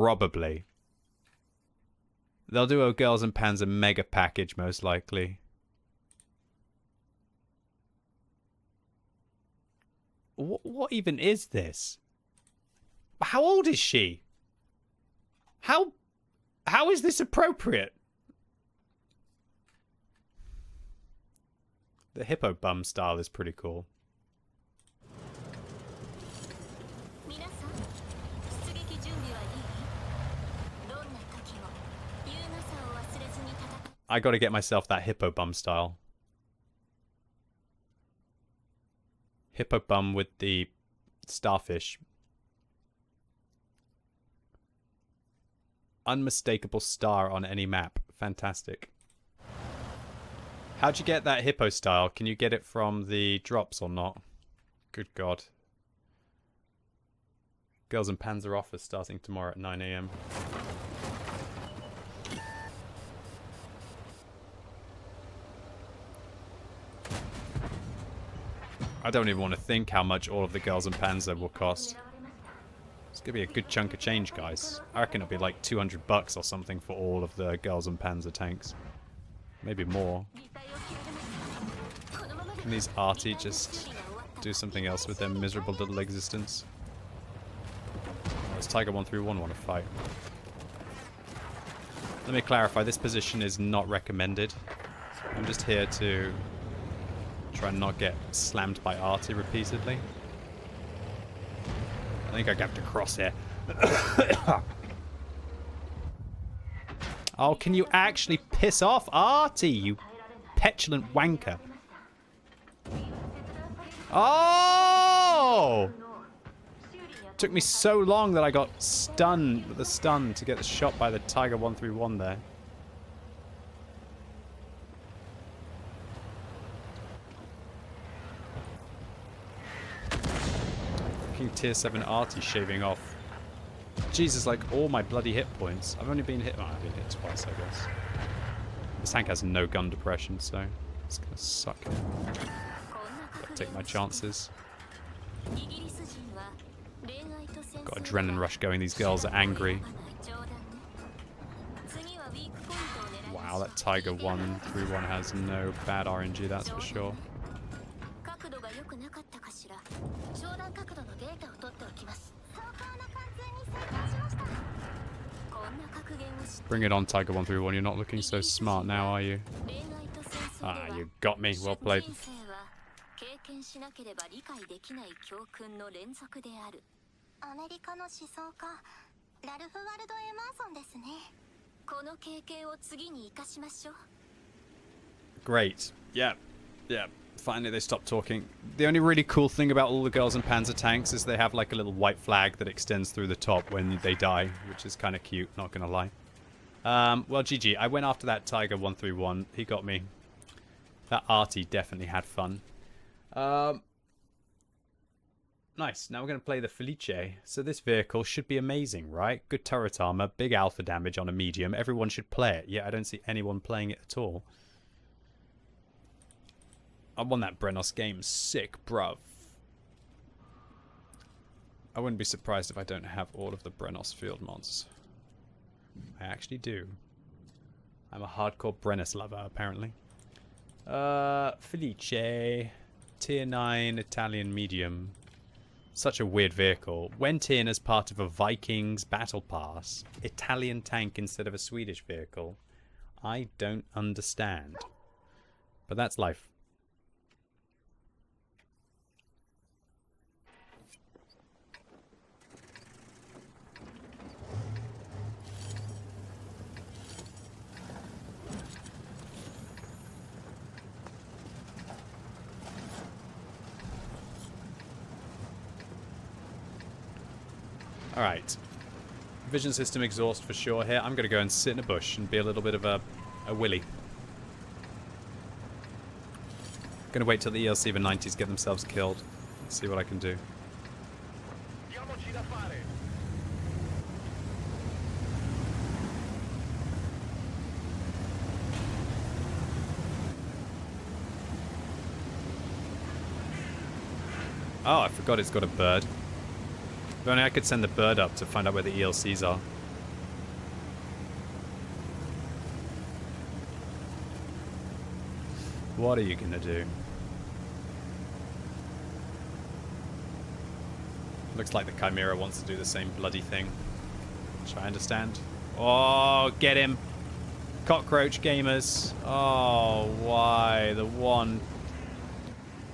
Probably. They'll do a Girls and Panzer mega package, most likely. What even is this? How old is she? How is this appropriate? The hippo bum style is pretty cool. I gotta get myself that hippo bum style. Hippo bum with the starfish. Unmistakable star on any map. Fantastic. How'd you get that hippo style? Can you get it from the drops or not? Good God. Girls and Panzer offer starting tomorrow at 9 AM. I don't even want to think how much all of the Girls and Panzer will cost. It's gonna be a good chunk of change, guys. I reckon it'll be like 200 bucks or something for all of the Girls and Panzer tanks. Maybe more. Can these arty just do something else with their miserable little existence? Oh, does Tiger 131 want to fight? Let me clarify, this position is not recommended. I'm just here to try and not get slammed by arty repeatedly. I think I have to cross here. Oh, can you actually piss off arty, you petulant wanker? Oh! Took me so long that I got stunned with a stun to get the shot by the Tiger 131 there. Fucking tier 7 arty shaving off. Jesus, like all my bloody hit points. I've only been hit. Oh, I've been hit twice, I guess. This tank has no gun depression, so it's gonna suck. Gotta take my chances. Got adrenaline rush going. These girls are angry. Wow, that Tiger 131 has no bad RNG, that's for sure. Bring it on, Tiger 131. You're not looking so smart now, are you? Ah, you got me. Well played. Great. Yeah. Yeah. Finally they stopped talking. The only really cool thing about all the Girls and Panzer tanks is they have like a little white flag that extends through the top when they die, which is kind of cute, not gonna lie. Well, GG. I went after that Tiger 131. He got me. That arty definitely had fun. Nice. Now we're going to play the Felice. So this vehicle should be amazing, right? Good turret armor, big alpha damage on a medium. Everyone should play it. Yeah, I don't see anyone playing it at all. I won that Brenos game. Sick, bruv. I wouldn't be surprised if I don't have all of the Brenos field mods. I actually do. I'm a hardcore Brenos lover, apparently. Felice. Tier 9 Italian medium. Such a weird vehicle. Went in as part of a Vikings battle pass. Italian tank instead of a Swedish vehicle. I don't understand. But that's life. Alright. Vision system exhaust for sure here. I'm going to go and sit in a bush and be a little bit of a willy. Going to wait till the ELC of the 90s get themselves killed. Let's see what I can do. Oh, I forgot it's got a bird. If only I could send the bird up to find out where the ELCs are. What are you gonna do? Looks like the Chimera wants to do the same bloody thing. Which I understand. Oh, get him! Cockroach gamers. Oh, why? The one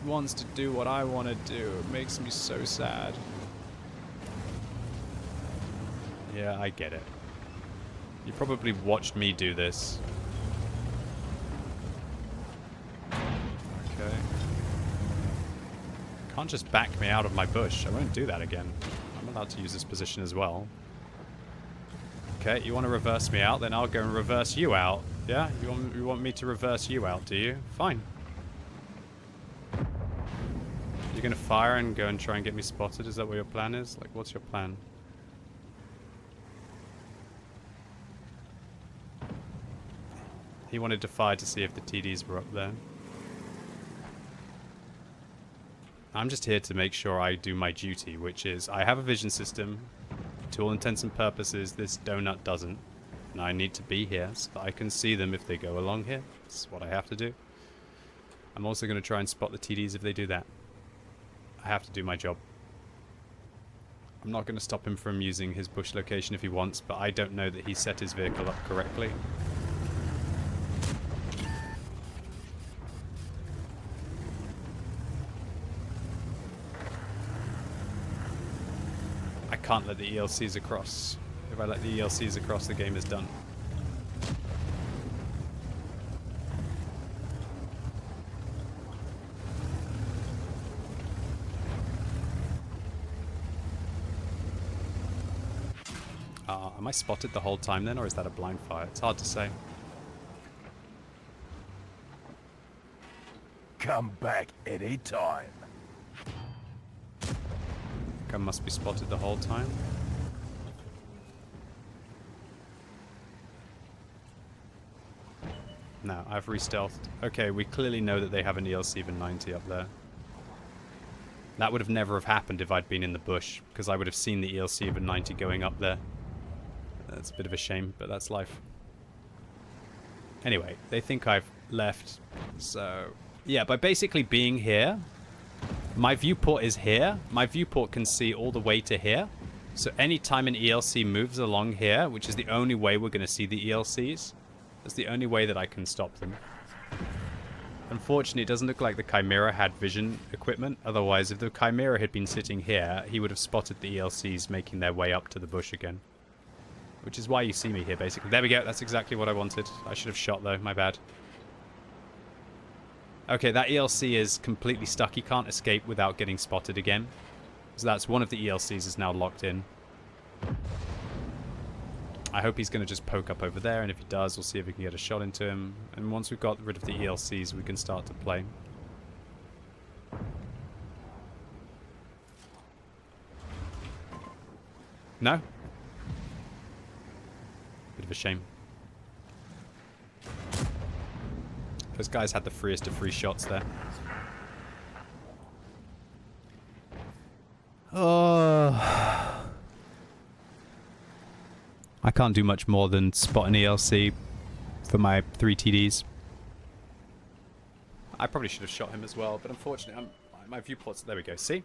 wants to do what I want to do. It makes me so sad. Yeah, I get it. You probably watched me do this. Okay. Can't just back me out of my bush. I won't do that again. I'm allowed to use this position as well. Okay, you want to reverse me out? Then I'll go and reverse you out. Yeah? You want me to reverse you out, do you? Fine. You're going to fire and go and try and get me spotted? Is that what your plan is? Like, what's your plan? He wanted to fire to see if the TDs were up there. I'm just here to make sure I do my duty, which is I have a vision system. To all intents and purposes, this donut doesn't. And I need to be here so that I can see them if they go along here. That's what I have to do. I'm also going to try and spot the TDs if they do that. I have to do my job. I'm not going to stop him from using his bush location if he wants, but I don't know that he set his vehicle up correctly. I can't let the ELCs across. If I let the ELCs across, the game is done. Am I spotted the whole time then, or is that a blind fire? It's hard to say. Come back any time. I must be spotted the whole time. No, I've re-stealthed. Okay, we clearly know that they have an ELC of 90 up there. That would have never have happened if I'd been in the bush, because I would have seen the ELC of 90 going up there. That's a bit of a shame, but that's life. Anyway, they think I've left, so... Yeah, by basically being here, my viewport is here. My viewport can see all the way to here. So anytime an ELC moves along here, which is the only way we're going to see the ELCs, that's the only way that I can stop them. Unfortunately, it doesn't look like the Chimera had vision equipment. Otherwise, if the Chimera had been sitting here, he would have spotted the ELCs making their way up to the bush again. Which is why you see me here, basically. There we go. That's exactly what I wanted. I should have shot, though. My bad. Okay, that ELC is completely stuck. He can't escape without getting spotted again. So that's one of the ELCs is now locked in. I hope he's going to just poke up over there, and if he does, we'll see if we can get a shot into him. And once we've got rid of the ELCs, we can start to play. No? Bit of a shame. Those guys had the freest of free shots there. Oh. I can't do much more than spot an ELC for my 3 TDs. I probably should have shot him as well, but unfortunately, my viewport's... There we go, see?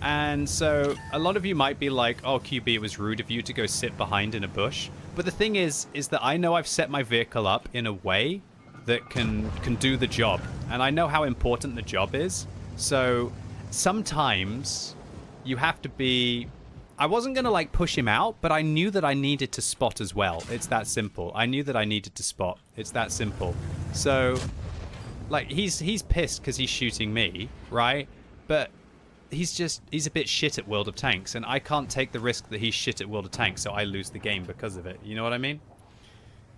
And so, a lot of you might be like, oh, QB, it was rude of you to go sit behind in a bush. But the thing is that I know I've set my vehicle up in a way that can do the job. And I know how important the job is. So, sometimes you have to be... I wasn't going to, like, push him out, but I knew that I needed to spot as well. It's that simple. I knew that I needed to spot. It's that simple. So, like, he's pissed because he's shooting me, right? But... he's a bit shit at World of Tanks, and I can't take the risk that he's shit at World of Tanks, so I lose the game because of it. You know what I mean?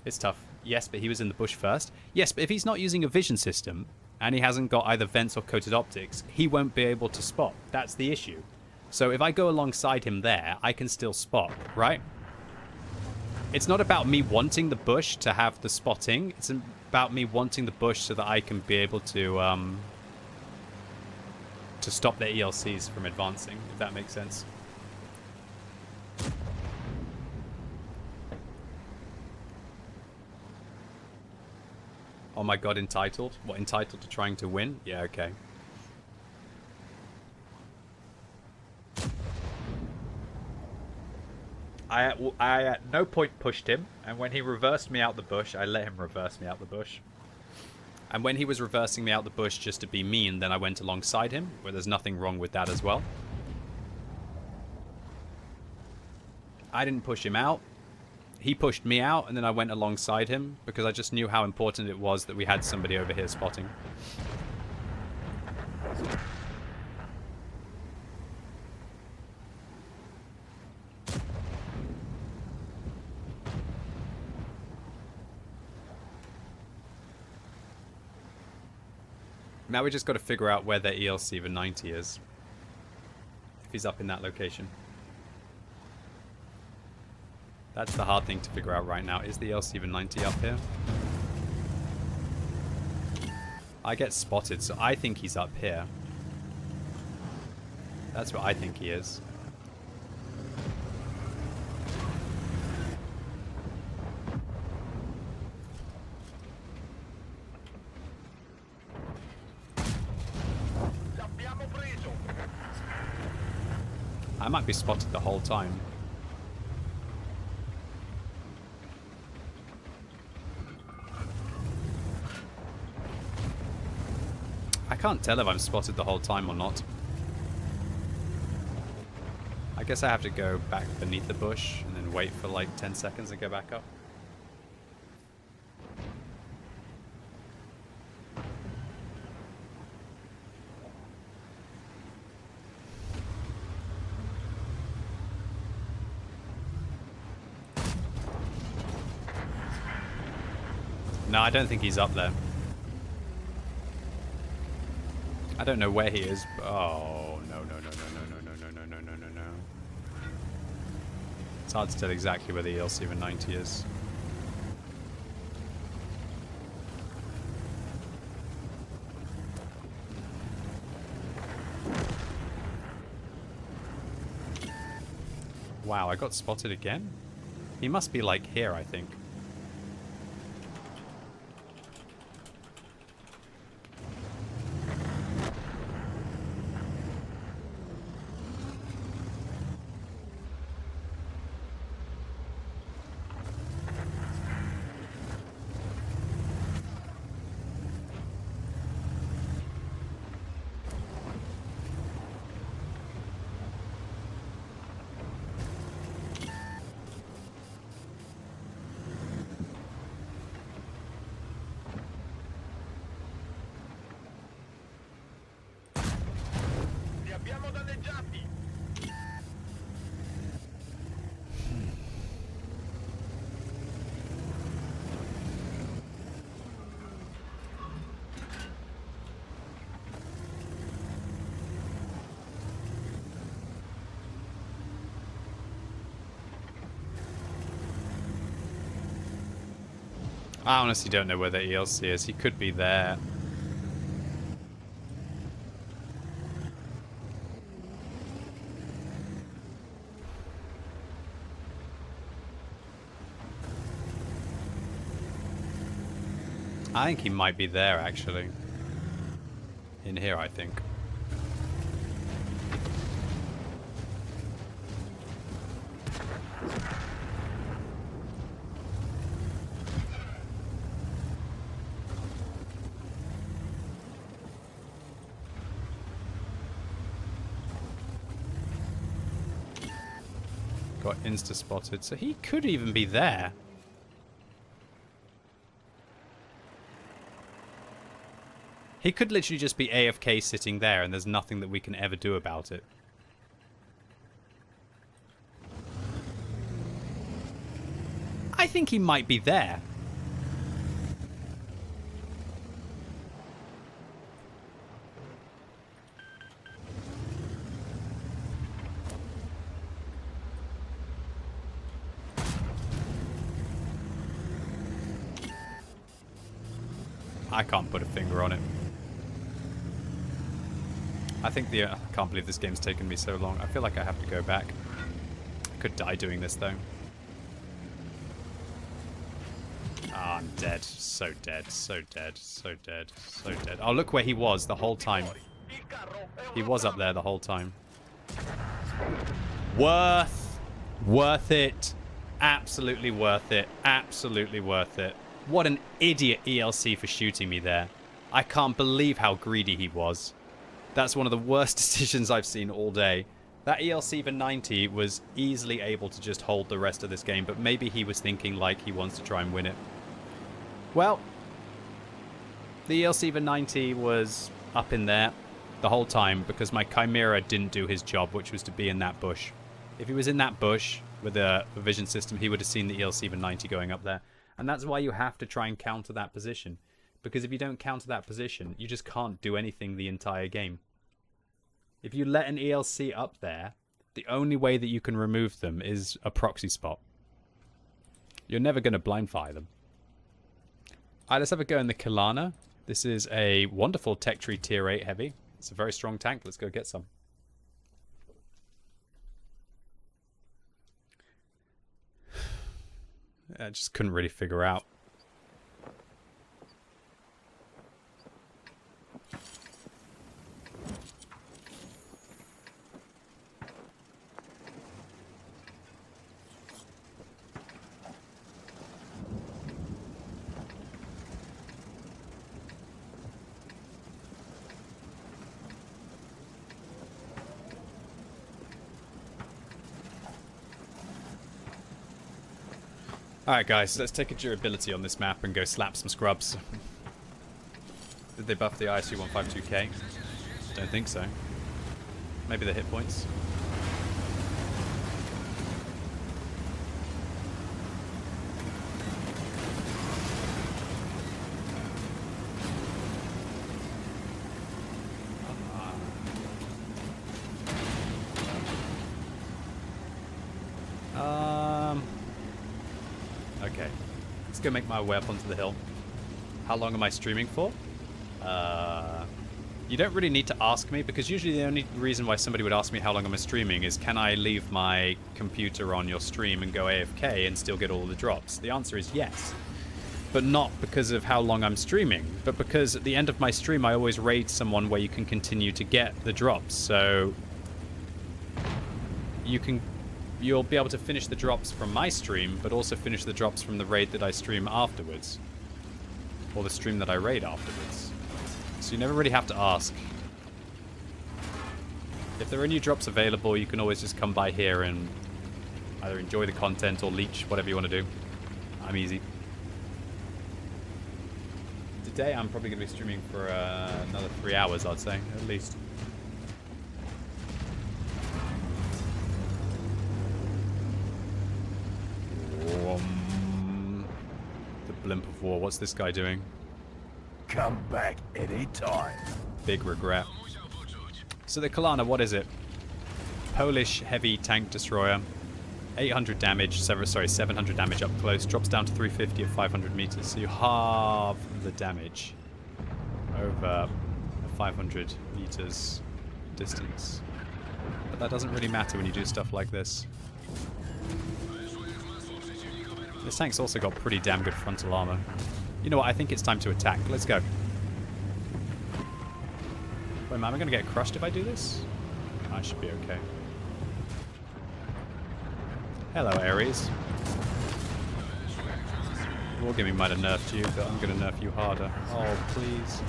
It's tough. Yes, but he was in the bush first. Yes, but if he's not using a vision system, and he hasn't got either vents or coated optics, he won't be able to spot. That's the issue. So if I go alongside him there, I can still spot, right? It's not about me wanting the bush to have the spotting. It's about me wanting the bush so that I can be able to stop their ELCs from advancing, if that makes sense. Oh my god, entitled? What, entitled to trying to win? Yeah, okay. I at no point pushed him, and when he reversed me out the bush, I let him reverse me out the bush. And when he was reversing me out the bush just to be mean, then I went alongside him, where there's nothing wrong with that as well. I didn't push him out. He pushed me out, and then I went alongside him, because I just knew how important it was that we had somebody over here spotting. Now we just got to figure out where their ELC 90 is. If he's up in that location. That's the hard thing to figure out right now. Is the ELC 90 up here? I get spotted, so I think he's up here. That's what I think he is. I might be spotted the whole time. I can't tell if I'm spotted the whole time or not. I guess I have to go back beneath the bush and then wait for like 10 seconds and go back up. No, I don't think he's up there. I don't know where he is. Oh, no. It's hard to tell exactly where the ELC 90 is. Wow, I got spotted again? He must be like here, I think. I honestly don't know where the ELC is. He could be there. I think he might be there, actually. In here, I think. Got insta-spotted, so he could even be there. He could literally just be AFK sitting there and there's nothing that we can ever do about it. I think he might be there. I can't put a finger on it. I think I can't believe this game's taken me so long. I feel like I have to go back. I could die doing this though. Ah, I'm dead. So dead. So dead. So dead. So dead. Oh, look where he was the whole time. He was up there the whole time. Worth it. Absolutely worth it. Absolutely worth it. What an idiot ELC for shooting me there. I can't believe how greedy he was. That's one of the worst decisions I've seen all day. That ELC for 90 was easily able to just hold the rest of this game, but maybe he was thinking like he wants to try and win it. Well, the ELC for 90 was up in there the whole time because my Chimera didn't do his job, which was to be in that bush. If he was in that bush with a vision system, he would have seen the ELC for 90 going up there. And that's why you have to try and counter that position. Because if you don't counter that position, you just can't do anything the entire game. If you let an ELC up there, the only way that you can remove them is a proxy spot. You're never going to blind fire them. Alright, let's have a go in the Kilana. This is a wonderful tech tree tier 8 heavy. It's a very strong tank. Let's go get some. I just couldn't really figure out. Alright guys, let's take a durability on this map and go slap some scrubs. Did they buff the ISU 152K? Don't think so. Maybe the hit points. Okay, let's go make my way up onto the hill. How long am I streaming for? You don't really need to ask me, because usually the only reason why somebody would ask me how long am I streaming is, can I leave my computer on your stream and go AFK and still get all the drops? The answer is yes. But not because of how long I'm streaming, but because at the end of my stream I always raid someone where you can continue to get the drops. So you'll be able to finish the drops from my stream, but also finish the drops from the raid that I stream afterwards. Or the stream that I raid afterwards. So you never really have to ask. If there are new drops available, you can always just come by here and either enjoy the content or leech, whatever you want to do. I'm easy. Today I'm probably going to be streaming for another 3 hours, I'd say, at least. The blimp of war. What's this guy doing? Come back anytime. Big regret. So the Kalana, what is it? Polish heavy tank destroyer. 800 damage, 700 damage up close. Drops down to 350 at 500 meters. So you halve the damage over a 500 meters distance. But that doesn't really matter when you do stuff like this. This tank's also got pretty damn good frontal armor. You know what? I think it's time to attack. Let's go. Wait, am I going to get crushed if I do this? I should be okay. Hello, Ares. Wargaming might have nerfed you, but I'm going to nerf you harder. Oh, please.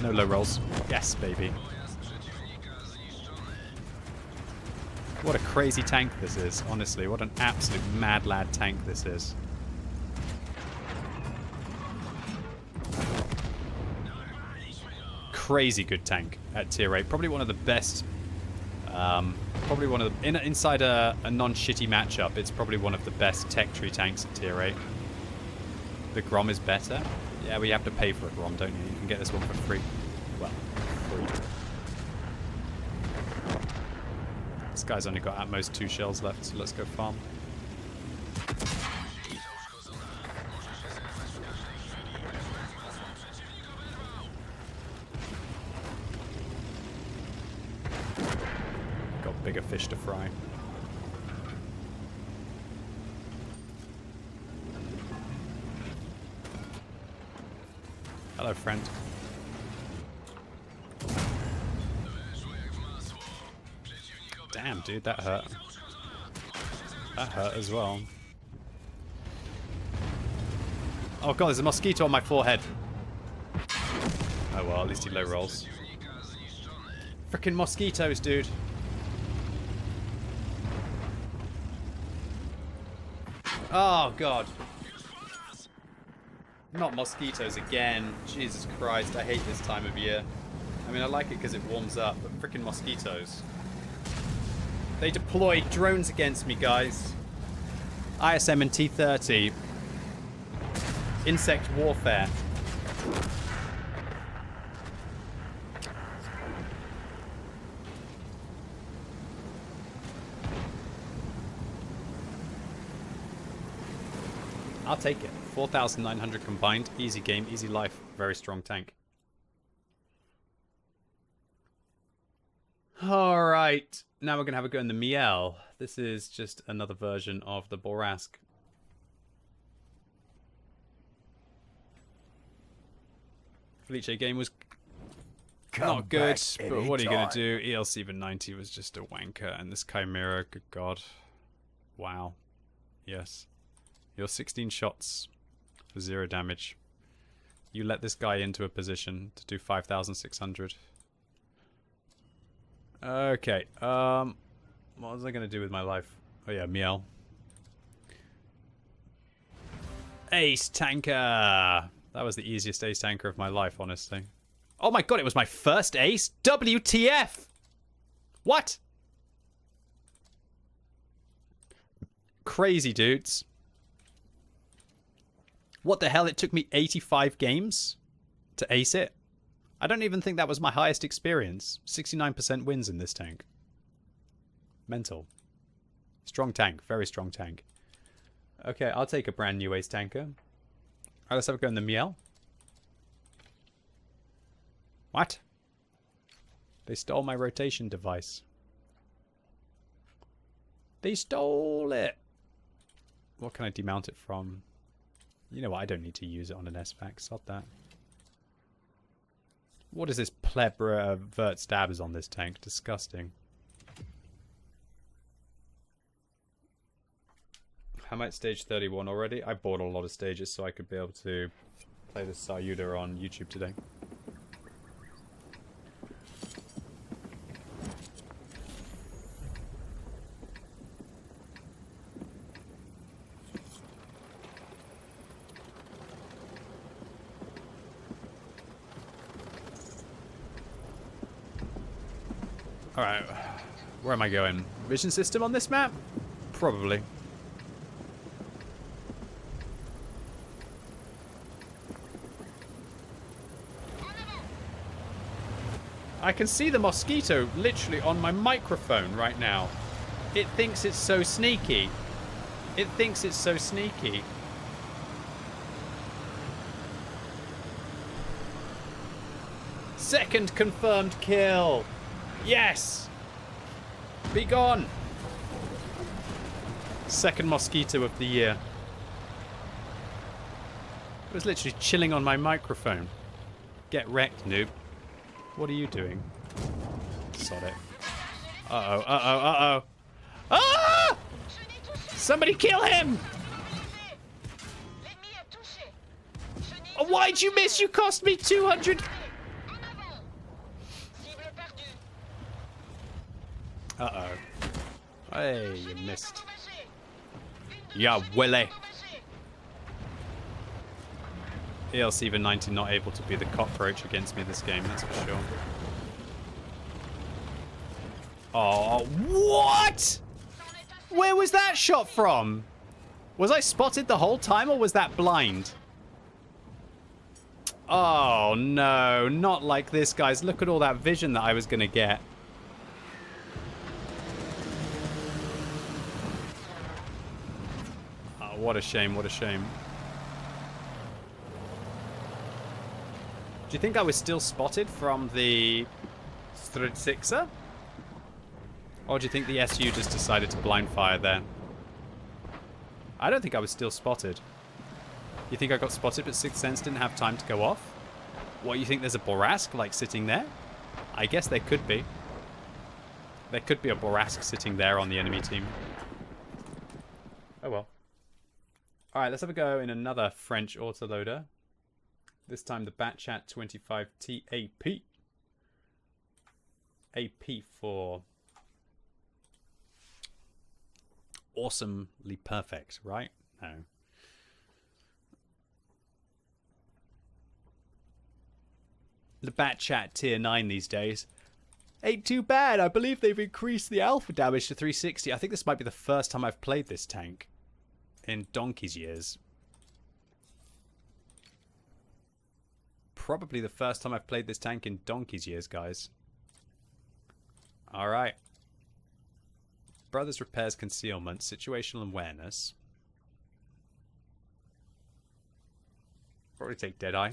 No low rolls. Yes, baby. What a crazy tank this is, honestly. What an absolute mad lad tank this is. Crazy good tank at tier 8. Probably one of the best. Probably one of the... inside a non-shitty matchup, it's probably one of the best tech tree tanks at tier 8. The Grom is better. Yeah, we have to pay for a Grom, don't you? You can get this one for free. Well, free. This guy's only got at most 2 shells left, so let's go farm. Got bigger fish to fry. Hello, friend. Damn, dude, that hurt. That hurt as well. Oh god, there's a mosquito on my forehead. Oh well, at least he low rolls. Frickin' mosquitoes, dude. Oh god. Not mosquitoes again. Jesus Christ, I hate this time of year. I mean, I like it because it warms up, but frickin' mosquitoes. They deploy drones against me, guys. ISM and T-30. Insect warfare. I'll take it. 4,900 combined. Easy game, easy life. Very strong tank. Alright. Now we're going to have a go in the Miel. This is just another version of the Borask. Felice game was not good, but what are you going to do? ELC even 90 was just a wanker, and this Chimera, good god. Wow. Yes. You're 16 shots for 0 damage. You let this guy into a position to do 5,600. Okay, what was I going to do with my life? Oh yeah, Miel. Ace Tanker! That was the easiest ace tanker of my life, honestly. Oh my god, it was my first ace? WTF! What? Crazy, dudes. What the hell? It took me 85 games to ace it? I don't even think that was my highest experience. 69% wins in this tank. Mental. Strong tank. Very strong tank. Okay, I'll take a brand new ace tanker. Alright, let's have a go in the Miel. What? They stole my rotation device. They stole it! What can I demount it from? You know what, I don't need to use it on an S-Pack. Sod that. What is this plebra vert stabs on this tank? Disgusting. I'm at stage 31 already. I bought a lot of stages so I could be able to play the Sayuda on YouTube today. Alright, where am I going? Vision system on this map? Probably. I can see the mosquito literally on my microphone right now. It thinks it's so sneaky. It thinks it's so sneaky. Second confirmed kill. Yes! Be gone! Second mosquito of the year. It was literally chilling on my microphone. Get wrecked, noob. What are you doing? Sod it. Uh-oh, uh-oh, uh-oh. Ah! Somebody kill him! Oh, why'd you miss? You cost me 200... Uh-oh. Hey, you missed. Yeah, Willie. ELC even 90 not able to be the cockroach against me this game, that's for sure. Oh, what? Where was that shot from? Was I spotted the whole time or was that blind? Oh, no. Not like this, guys. Look at all that vision that I was going to get. What a shame, what a shame. Do you think I was still spotted from the Stritsixer? Or do you think the SU just decided to blind fire there? I don't think I was still spotted. You think I got spotted but Sixth Sense didn't have time to go off? What, you think there's a Borask, like, sitting there? I guess there could be. There could be a Borask sitting there on the enemy team. Oh well. Alright, let's have a go in another French autoloader. This time the Batchat 25T AP. AP for awesomely perfect, right? No. The Batchat tier 9 these days. Ain't too bad. I believe they've increased the alpha damage to 360. I think this might be the first time I've played this tank in donkey's years. Probably the first time I've played this tank in donkey's years, guys. Alright. Brothers repairs concealment, situational awareness. Probably take Deadeye.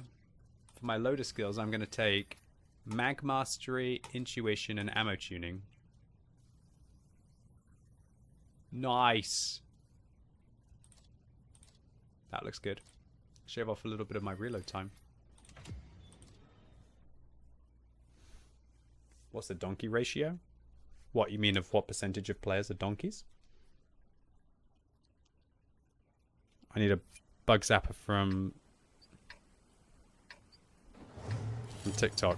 For my loader skills, I'm going to take Mag Mastery, Intuition, and Ammo Tuning. Nice. That looks good. Shave off a little bit of my reload time. What's the donkey ratio? What, you mean of what percentage of players are donkeys? I need a bug zapper from TikTok.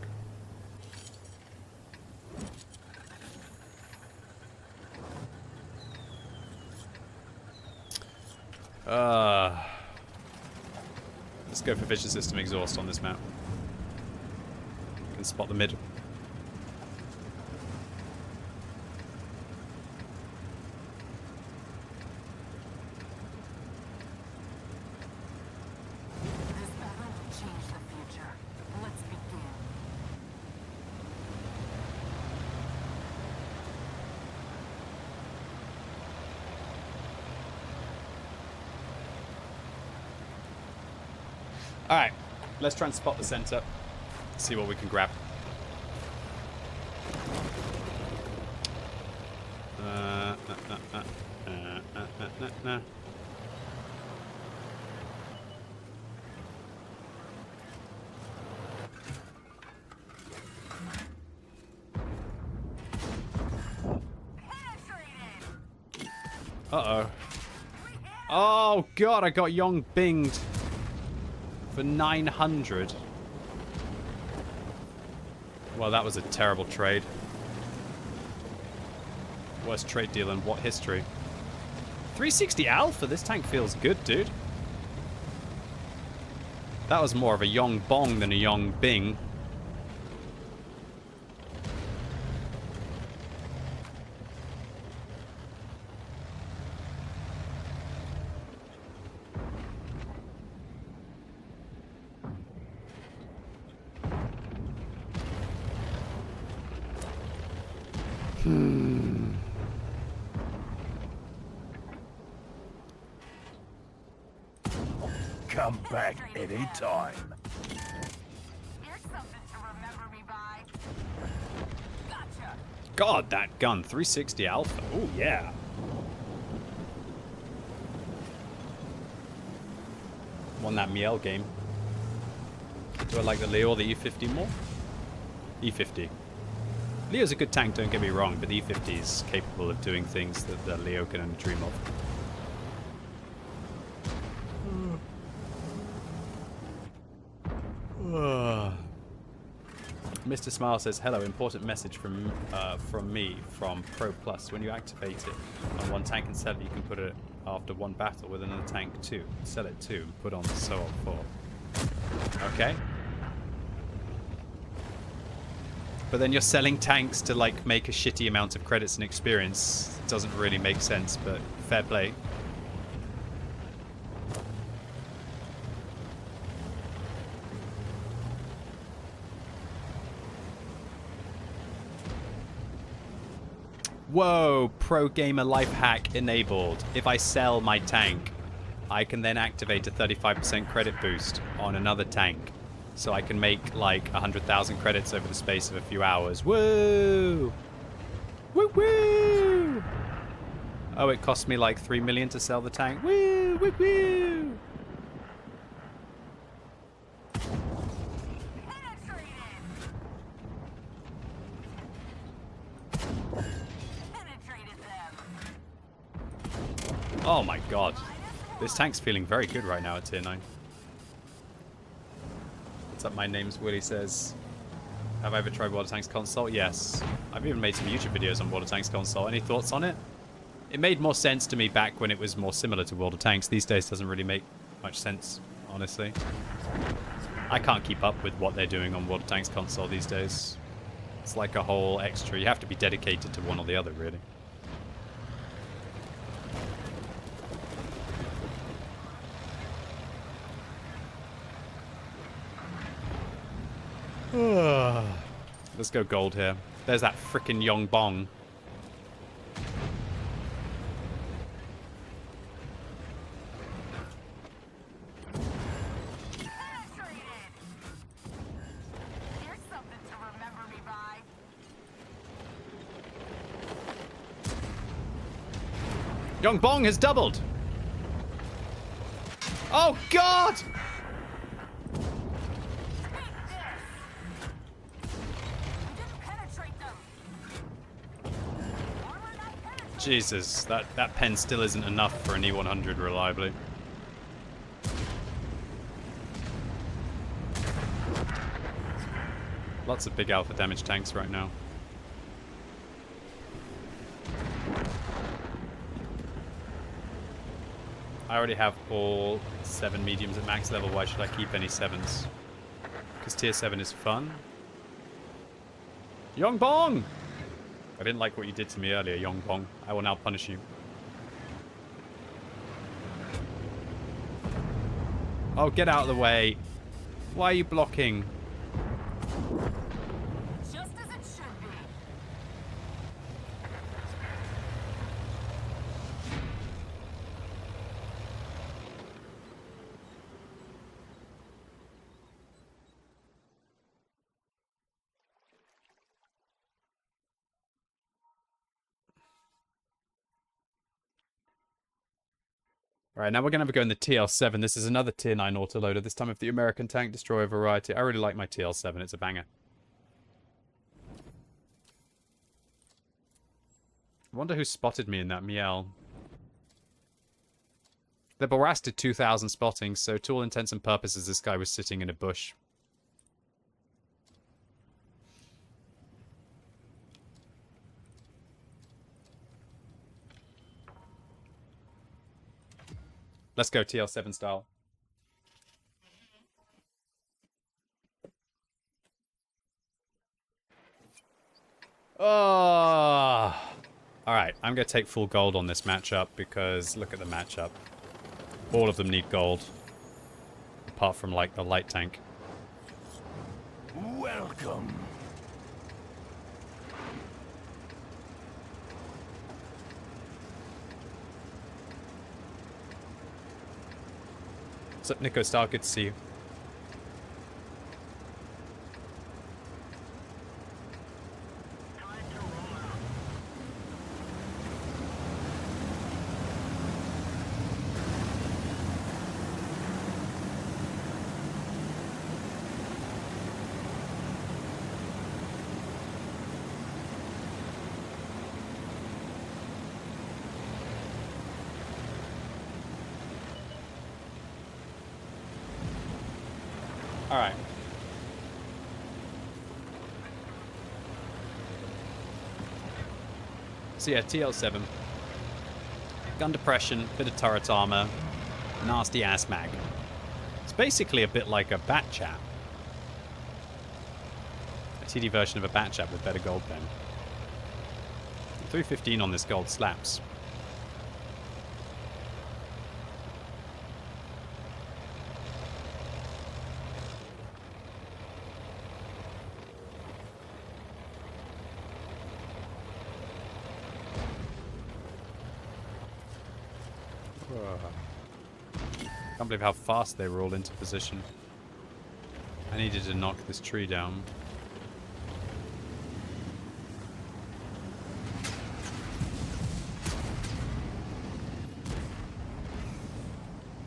Let's go for Vision System Exhaust on this map. Can spot the mid. Alright, let's try and spot the center. See what we can grab. Uh-oh. Oh, God, I got Young binged. For 900. Well, that was a terrible trade. Worst trade deal in what history? 360 alpha? This tank feels good, dude. That was more of a Yong Bong than a Yong Bing. Come back anytime. Here's something to remember me by. Gotcha. God, that gun. 360 alpha. Oh, yeah. Won that Miel game. Do I like the Leo or the E50 more? E50. Leo's a good tank, don't get me wrong, but the E50 is capable of doing things that the Leo can only dream of. Mr. Smile says, hello, important message from me from Pro Plus. When you activate it on one tank and sell it, you can put it after one battle with another tank too. Sell it too and put on the so on 4. Okay. But then you're selling tanks to like make a shitty amount of credits and experience. It doesn't really make sense, but fair play. Whoa, pro gamer life hack enabled. If I sell my tank, I can then activate a 35% credit boost on another tank. So I can make like 100,000 credits over the space of a few hours. Woo! Woo woo! Oh, it cost me like 3 million to sell the tank. Woo! Woo woo! Oh my god. This tank's feeling very good right now at tier 9. What's up, my name's Willie says. Have I ever tried Water Tanks console? Yes. I've even made some YouTube videos on Water Tanks console. Any thoughts on it? It made more sense to me back when it was more similar to World of Tanks. These days doesn't really make much sense, honestly. I can't keep up with what they're doing on World of Tanks console these days. It's like a whole extra. You have to be dedicated to one or the other, really. Let's go gold here. There's that frickin' Yong Bong. Here's something to remember me by. Yong Bong has doubled! Oh god! Jesus, that pen still isn't enough for an E100 reliably. Lots of big alpha damage tanks right now. I already have all 7 mediums at max level. Why should I keep any 7s? Because tier 7 is fun. Yong Bong! I didn't like what you did to me earlier, Yong Bong. I will now punish you. Oh, get out of the way. Why are you blocking? Just as it should be. Alright, now we're going to have a go in the TL7. This is another tier 9 autoloader, this time of the American Tank Destroyer variety. I really like my TL7, it's a banger. I wonder who spotted me in that meow. The Borast did 2,000 spotting, so to all intents and purposes, this guy was sitting in a bush. Let's go TL7 style. Oh! Alright, I'm going to take full gold on this matchup because look at the matchup. All of them need gold. Apart from, like, the light tank. Welcome. What's up, Nico Star? Good to see you. Alright. So yeah, TL7. Gun depression, bit of turret armor, nasty ass mag. It's basically a bit like a Bat Chat. A TD version of a Bat Chat with better gold pen. 315 on this gold slaps. Can't believe how fast they rolled into position. I needed to knock this tree down.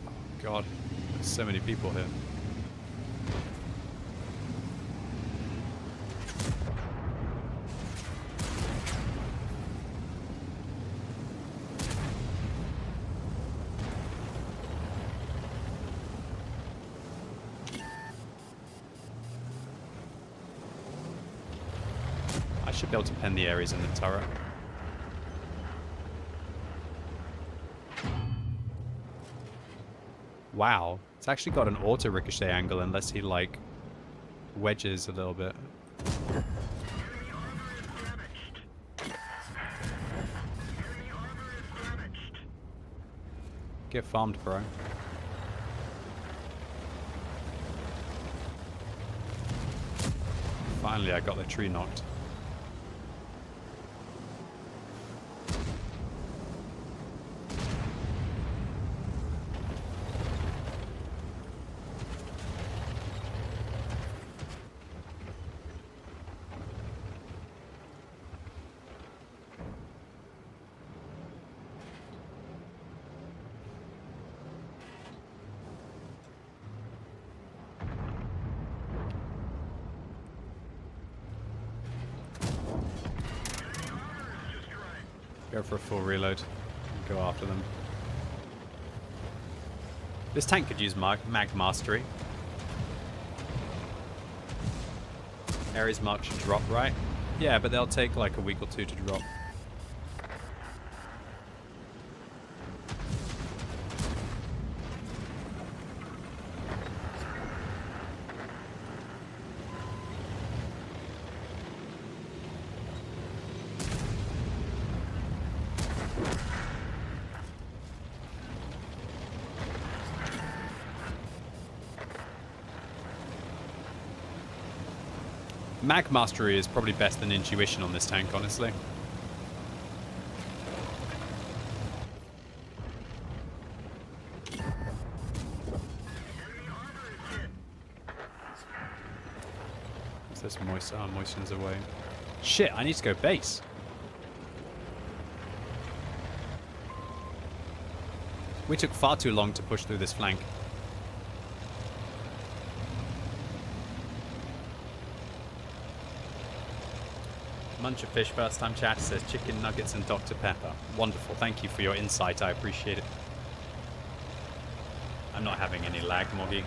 Oh god, there's so many people here. I should be able to pen the Ares in the turret. Wow. It's actually got an auto ricochet angle unless he, like, wedges a little bit. Get farmed, bro. Finally, I got the tree knocked. Go for a full reload and go after them. This tank could use mag mastery. Ares Mark should drop, right? Yeah, but they'll take like a week or two to drop. Mag Mastery is probably best than Intuition on this tank, honestly. What's this moist? Oh, moisten's away. Shit, I need to go base. We took far too long to push through this flank. Munch of Fish, first time chat, says chicken nuggets and Dr. Pepper. Wonderful. Thank you for your insight. I appreciate it. I'm not having any lag, Moggy.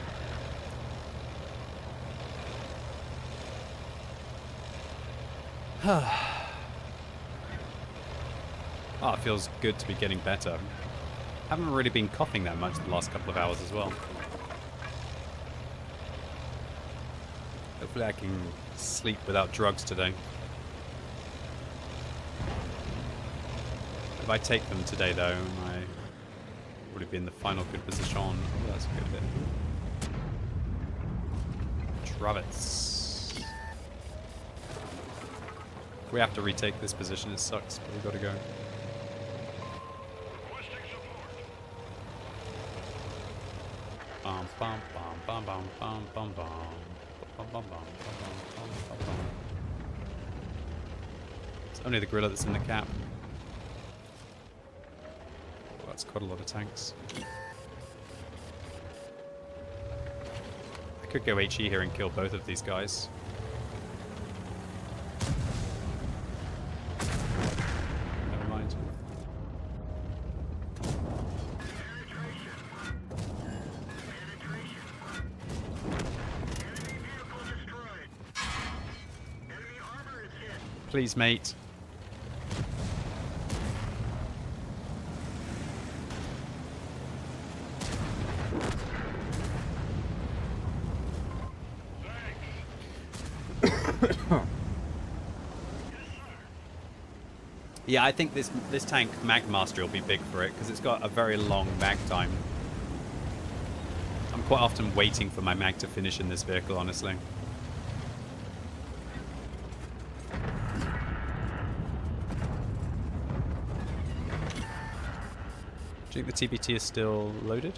Oh, it feels good to be getting better. Haven't really been coughing that much the last couple of hours as well. Hopefully I can sleep without drugs today. If I take them today, though, I would be in the final good position. Oh, that's a good hit. Travets. We have to retake this position. It sucks, but we've got to go. Bum bum bum bum bum bum bum bum bum bum bum bum bum. It's only the gorilla that's in the cap. That's quite a lot of tanks. I could go HE here and kill both of these guys. Never mind. Please, mate. Yeah, I think this tank mag mastery will be big for it because it's got a very long mag time. I'm quite often waiting for my mag to finish in this vehicle, honestly. Do you think the TBT is still loaded?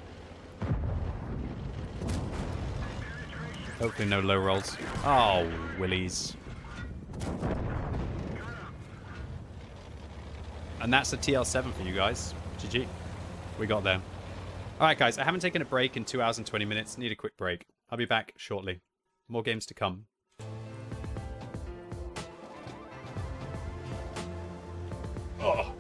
Hopefully no low rolls. Oh, willies. And that's a TL7 for you guys. GG. We got there. Alright guys, I haven't taken a break in 2 hours and 20 minutes. Need a quick break. I'll be back shortly. More games to come. Oh.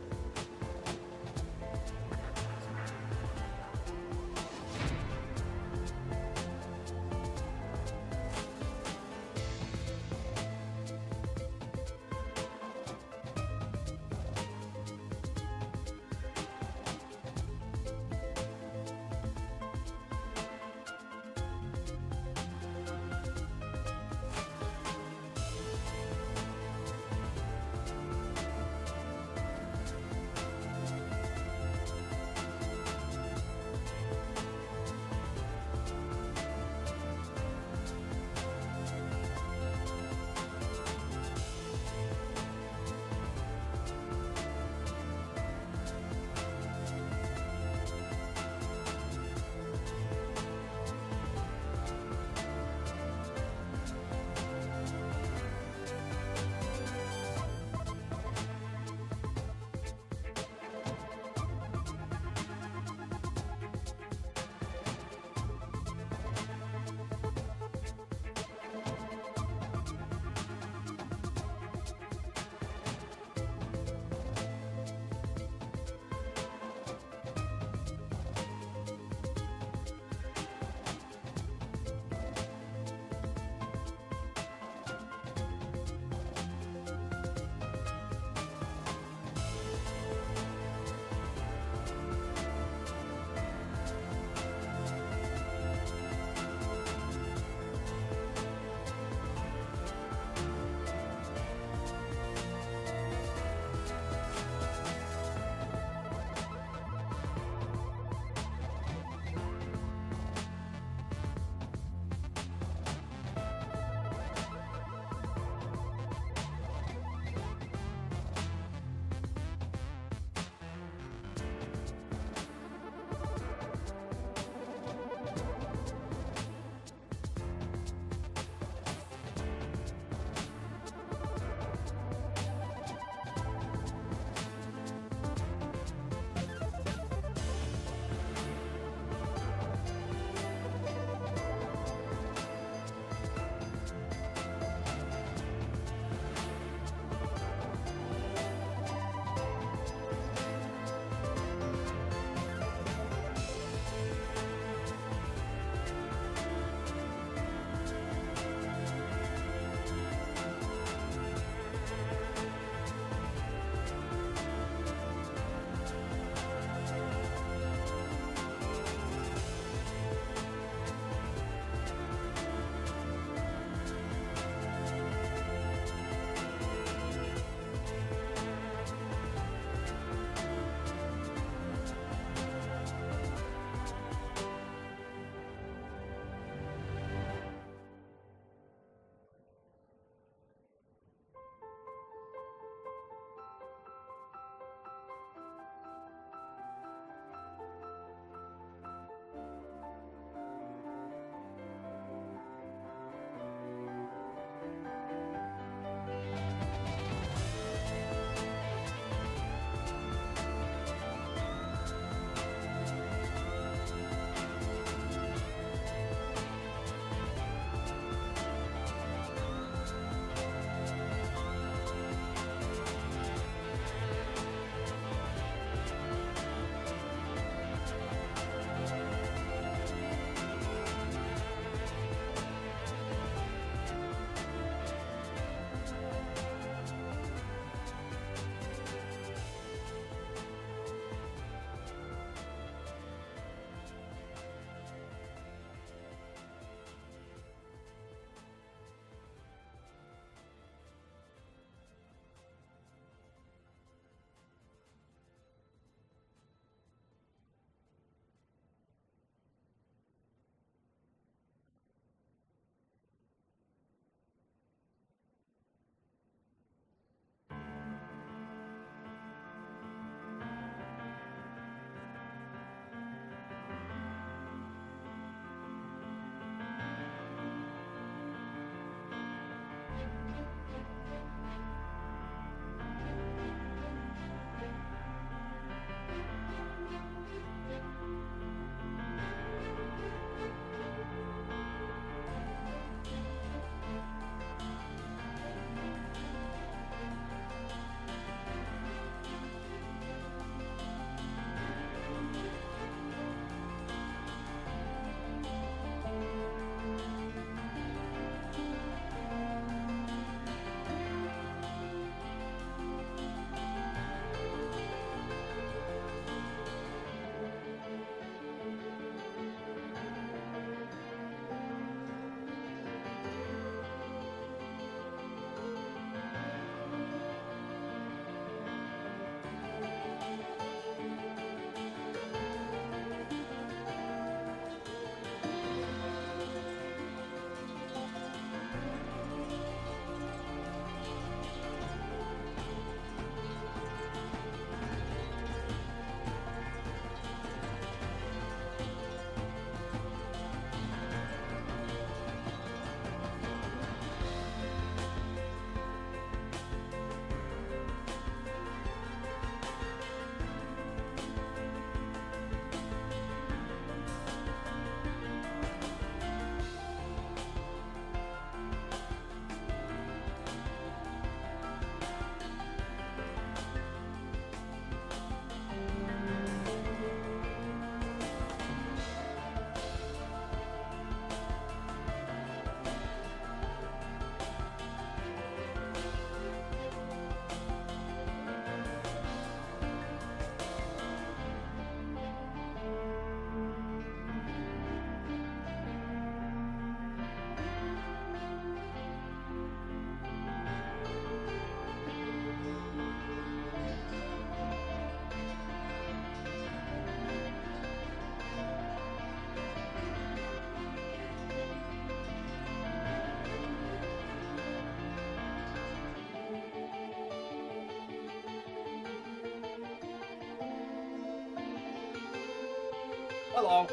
Hello.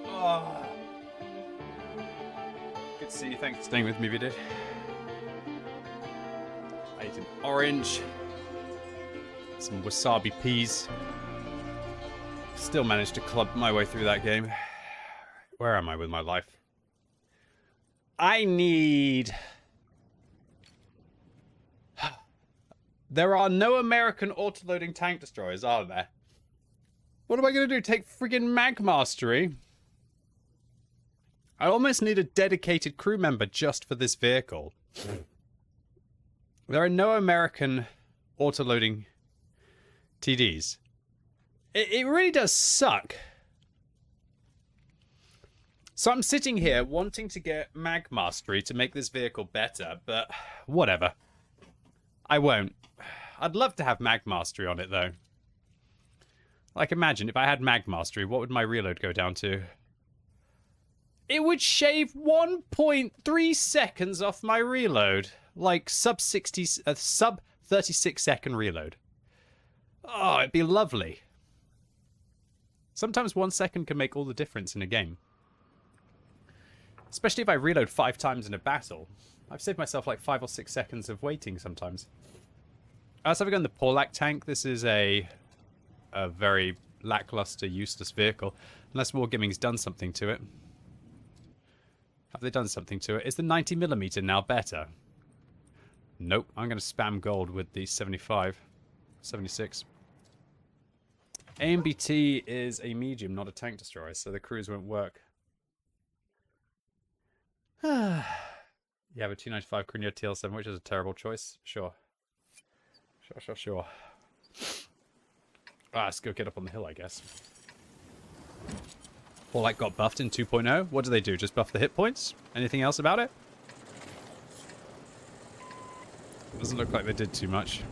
Oh. Good to see you. Thanks for staying with me, Vidid. I ate an orange. Some wasabi peas. Still managed to club my way through that game. Where am I with my life? I need... There are no American autoloading tank destroyers, are there? What am I going to do? Take friggin' mag mastery? I almost need a dedicated crew member just for this vehicle. There are no American autoloading TDs. It really does suck. So I'm sitting here wanting to get mag mastery to make this vehicle better, but whatever. I won't. I'd love to have mag mastery on it, though. Like, imagine if I had mag mastery, what would my reload go down to? It would shave 1.3 seconds off my reload. Like, sub 36 second reload. Oh, it'd be lovely. Sometimes 1 second can make all the difference in a game. Especially if I reload 5 times in a battle. I've saved myself like 5 or 6 seconds of waiting sometimes. Let's have a go in the Porlac tank. This is a very lackluster, useless vehicle. Unless Wargaming's done something to it. Have they done something to it? Is the 90mm now better? Nope. I'm going to spam gold with the 75. 76. AMBT is a medium, not a tank destroyer, so the crews won't work. You have a 295 Crinio TL7, which is a terrible choice. Sure. Sure. Let's go get up on the hill, I guess. Porlac got buffed in 2.0. What do they do? Just buff the hit points? Anything else about it? Doesn't look like they did too much.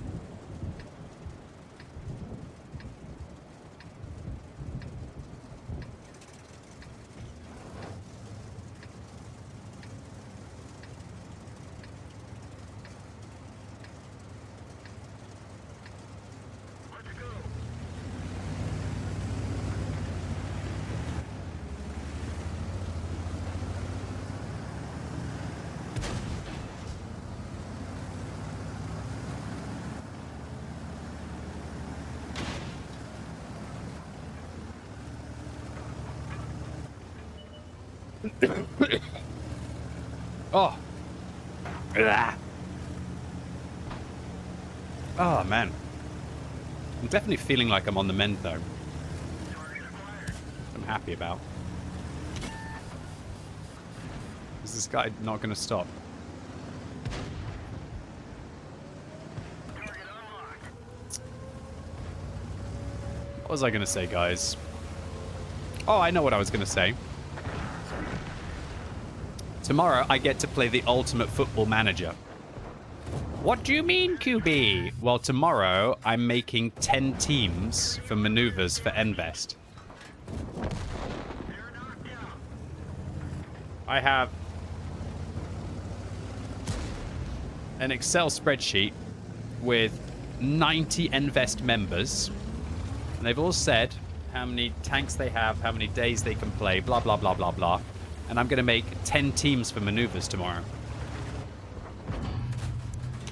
Oh. Oh, man. I'm definitely feeling like I'm on the mend, though. I'm happy about. Is this guy not going to stop? What was I going to say, guys? Oh, I know what I was going to say. Tomorrow, I get to play the Ultimate Football Manager. What do you mean, QB? Well, tomorrow, I'm making 10 teams for maneuvers for Envest. I have an Excel spreadsheet with 90 Envest members. And they've all said how many tanks they have, how many days they can play, blah, blah, blah, blah, blah. And I'm going to make 10 teams for maneuvers tomorrow.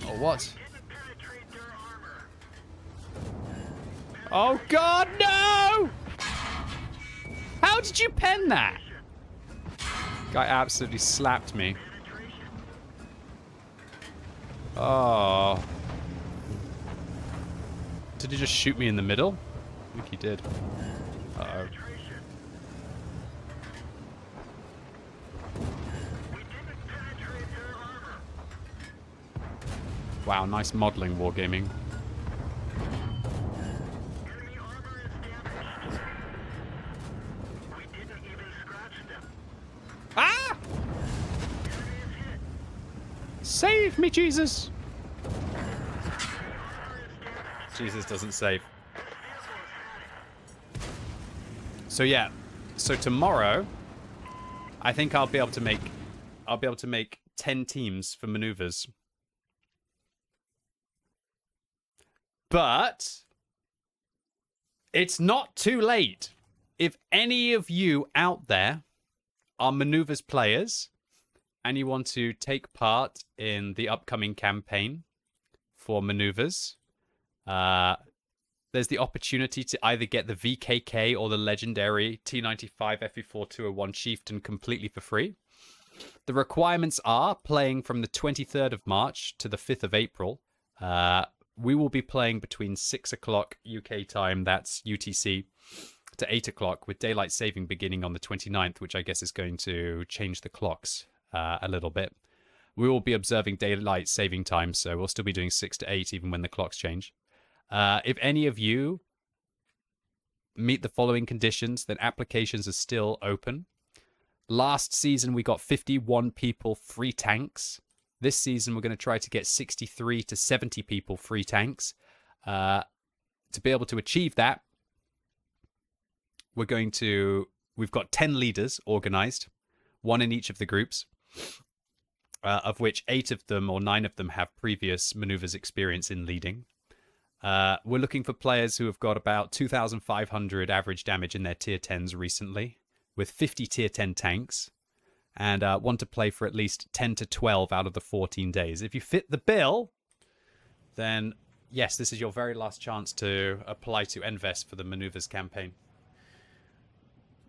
Oh, what? Oh, God, no! How did you pen that? Guy absolutely slapped me. Oh. Did he just shoot me in the middle? I think he did. Uh-oh. Wow, nice modeling, Wargaming. Ah! Save me, Jesus! Jesus doesn't save. So yeah, so tomorrow, I think I'll be able to make 10 teams for maneuvers. But It's not too late. If any of you out there are Maneuvers players and you want to take part in the upcoming campaign for Maneuvers, there's the opportunity to either get the VKK or the legendary T95 FE4201 Chieftain completely for free. The requirements are playing from the 23rd of March to the 5th of April. We will be playing between 6 o'clock UK time, that's UTC, to 8 o'clock, with daylight saving beginning on the 29th, which I guess is going to change the clocks a little bit. We will be observing daylight saving time, so we'll still be doing 6 to 8 even when the clocks change. If any of you meet the following conditions, then applications are still open. Last season, we got 51 people free tanks. This season, we're going to try to get 63 to 70 people free tanks. To be able to achieve that, we've got 10 leaders organized, one in each of the groups, of which 8 of them or 9 of them have previous Maneuvers experience in leading. We're looking for players who have got about 2,500 average damage in their tier 10s recently, with 50 tier 10 tanks, and want to play for at least 10 to 12 out of the 14 days. If you fit the bill, then yes, this is your very last chance to apply to Invest for the Maneuvers campaign.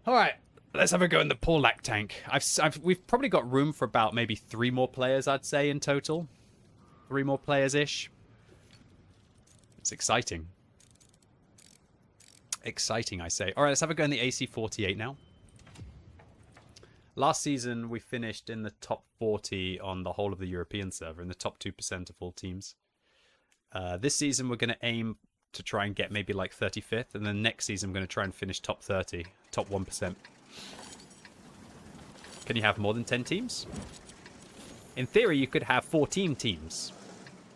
All right, let's have a go in the Porlac tank. We've probably got room for about maybe 3 more players, I'd say, in total. 3 more players-ish. It's exciting. Exciting, I say. All right, let's have a go in the AC-48 now. Last season, we finished in the top 40 on the whole of the European server, in the top 2% of all teams. This season, we're going to aim to try and get maybe like 35th, and then next season, I'm going to try and finish top 30, top 1%. Can you have more than 10 teams? In theory, you could have 14 teams.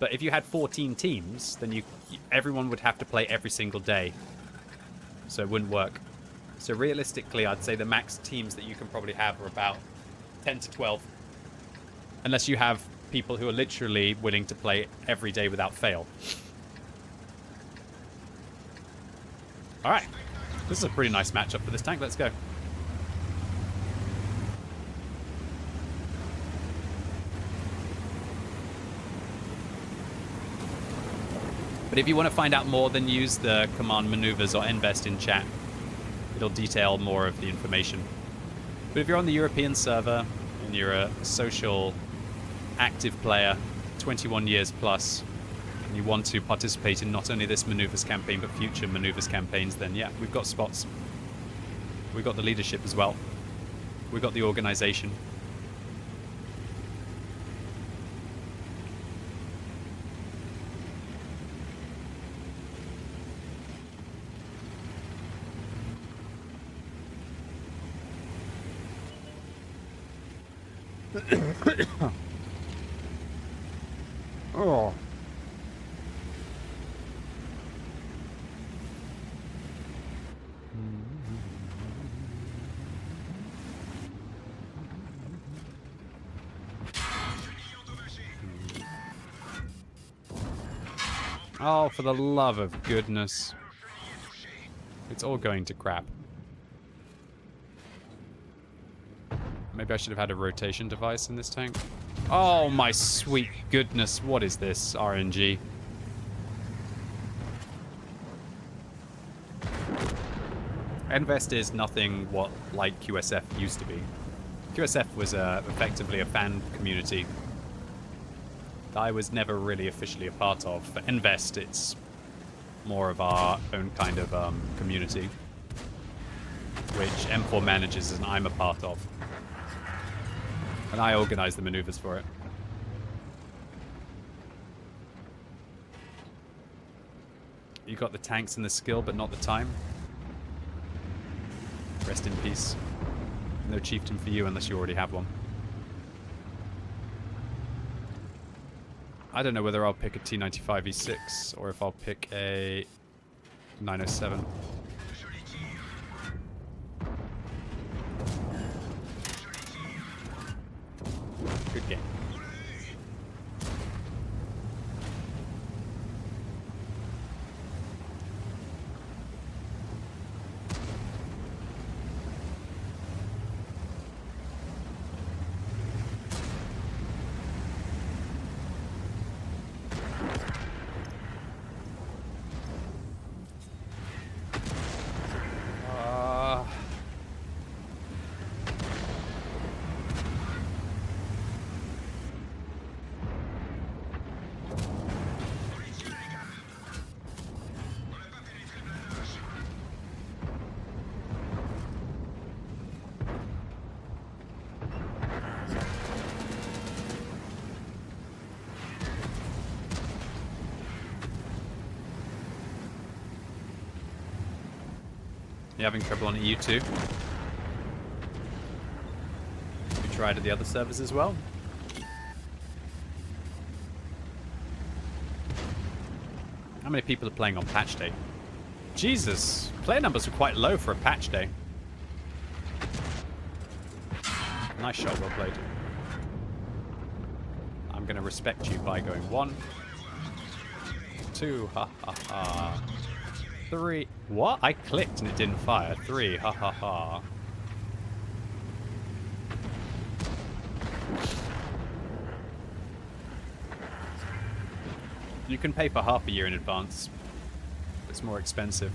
But if you had 14 teams, then everyone would have to play every single day. So it wouldn't work. So realistically, I'd say the max teams that you can probably have are about 10 to 12. Unless you have people who are literally willing to play every day without fail. Alright. This is a pretty nice matchup for this tank. Let's go. But if you want to find out more, then use the command Maneuvers or Invest in chat. It'll detail more of the information. But if you're on the European server and you're a social, active player, 21 years plus, and you want to participate in not only this Maneuvers campaign, but future Maneuvers campaigns, then yeah, we've got spots. We've got the leadership as well. We've got the organization. Oh. Oh, for the love of goodness. It's all going to crap. Maybe I should have had a rotation device in this tank. Oh my sweet goodness, what is this RNG? Invest is nothing what like QSF used to be. QSF was effectively a fan community that I was never really officially a part of. For Invest, it's more of our own kind of community, which M4 manages and I'm a part of. And I organize the maneuvers for it. You got the tanks and the skill, but not the time. Rest in peace. No chieftain for you unless you already have one. I don't know whether I'll pick a T95 E6 or if I'll pick a 907. Good game. You having trouble on EU2? You tried at the other servers as well? How many people are playing on patch day? Jesus, player numbers are quite low for a patch day. Nice shot, well played. I'm going to respect you by going 1, 2, ha ha ha. 3. What? I clicked and it didn't fire. 3, ha ha ha. You can pay for half a year in advance. It's more expensive.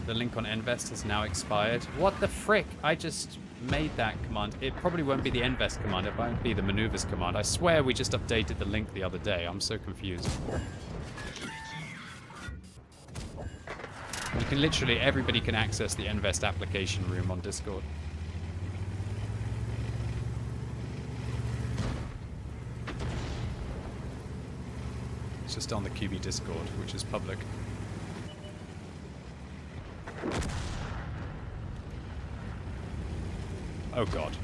The link on Envest has now expired. What the frick? I just made that command. It probably won't be the Envest command. It won't be the maneuvers command. I swear we just updated the link the other day. I'm so confused. You can literally, everybody can access the Envest application room on Discord. It's just on the QB Discord, which is public. Oh god.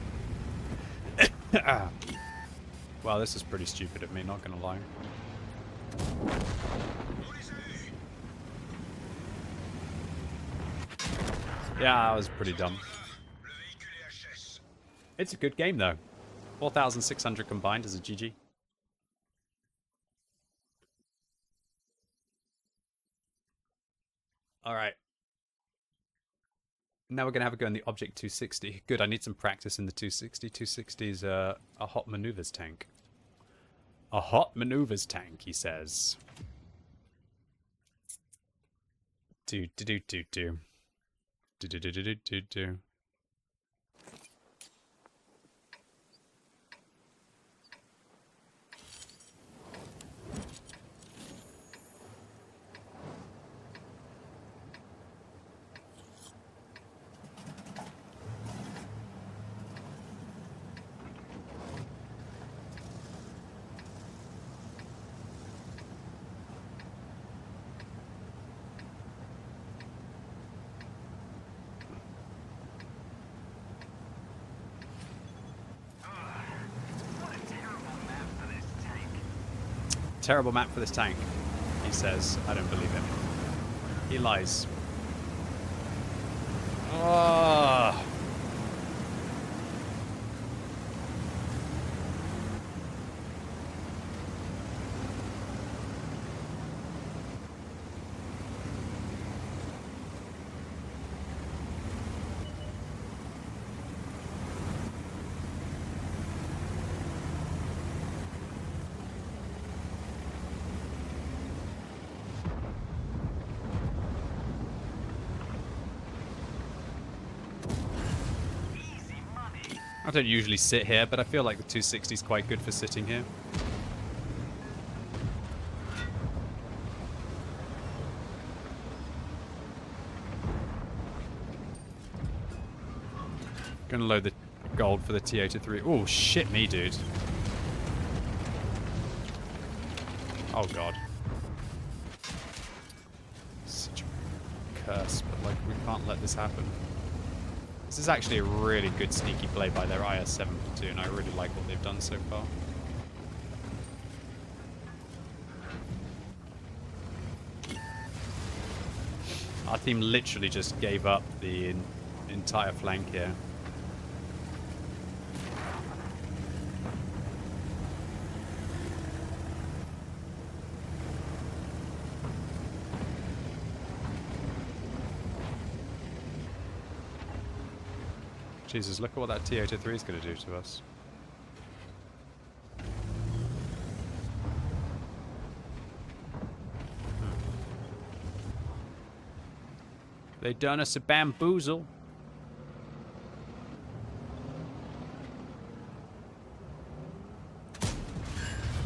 Wow, this is pretty stupid of me, not gonna lie. Yeah, that was pretty dumb. It's a good game though. 4,600 combined as a GG. Alright. Now we're going to have a go in the Object 260. Good, I need some practice in the 260. 260 is a hot maneuvers tank. A hot maneuvers tank, he says. Do. Do. Terrible map for this tank, he says. I don't believe him. He lies. Oh. I don't usually sit here, but I feel like the 260 is quite good for sitting here. Gonna load the gold for the T-83. Oh, shit me, dude. Oh, God. Such a curse, but, like, we can't let this happen. This is actually a really good sneaky play by their IS-7 platoon. I really like what they've done so far. Our team literally just gave up the entire flank here. Jesus, look at what that T-83 is going to do to us. They done us a bamboozle.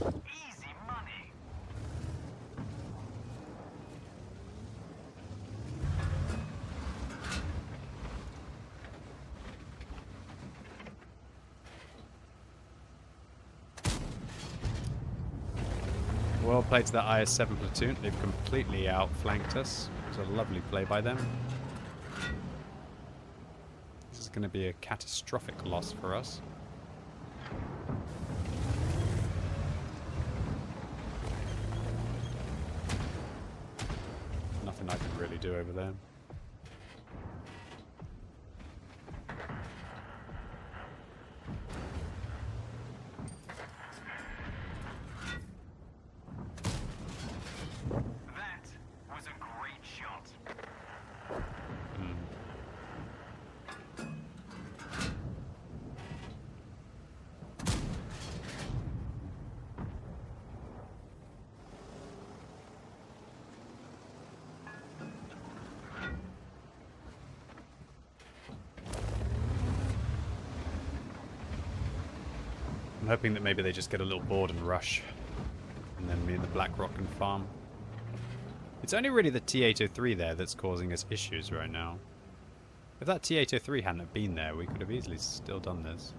Easy money. well played to that IS-7 platoon. They've completely outflanked us. It was a lovely play by them. This is going to be a catastrophic loss for us. Nothing I can really do over there. That was a great shot. I'm hoping that maybe they just get a little bored and rush. And then me and the Blackrock can farm. It's only really the T-803 there that's causing us issues right now. If that T-803 hadn't have been there, we could have easily still done this.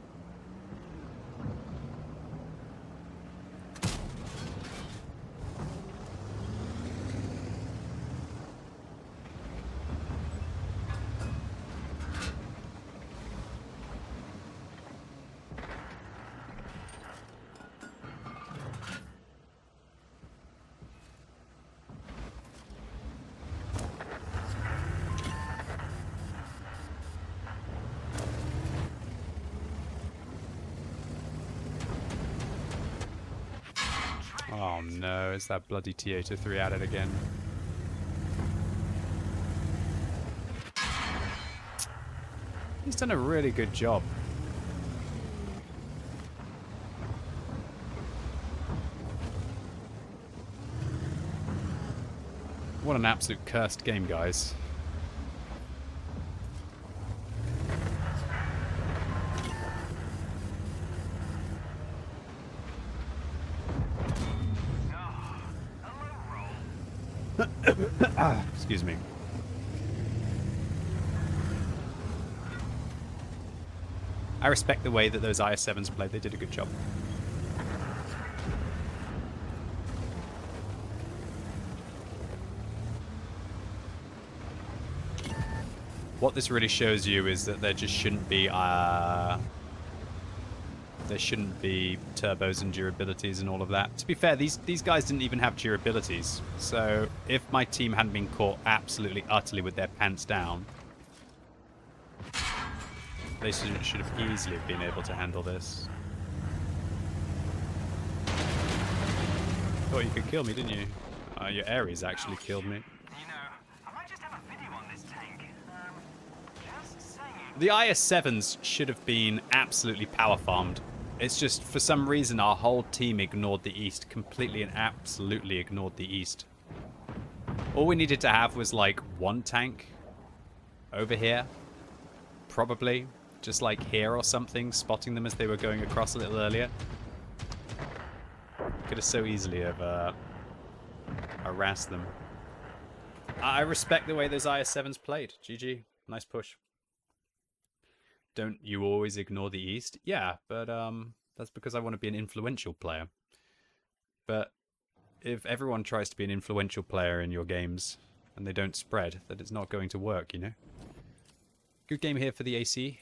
Oh no, it's that bloody T-803 at it again. He's done a really good job. What an absolute cursed game, guys. Excuse me. I respect the way that those IS-7s played. They did a good job. What this really shows you is that there just shouldn't be turbos and durabilities and all of that. To be fair, these guys didn't even have durabilities. So if my team hadn't been caught absolutely utterly with their pants down, they should have easily been able to handle this. Thought you could kill me, didn't you? Your Ares actually killed me. You know, I might just have a video on this tank. Just saying. The IS-7s should have been absolutely power farmed. It's just, for some reason, our whole team ignored the east. Completely and absolutely ignored the east. All we needed to have was, like, one tank over here. Probably. Just, like, here or something. Spotting them as they were going across a little earlier. Could have so easily have harassed them. I respect the way those IS-7s played. GG. Nice push. Don't you always ignore the East? Yeah, but that's because I want to be an influential player. But if everyone tries to be an influential player in your games and they don't spread, then it's not going to work, you know? Good game here for the AC.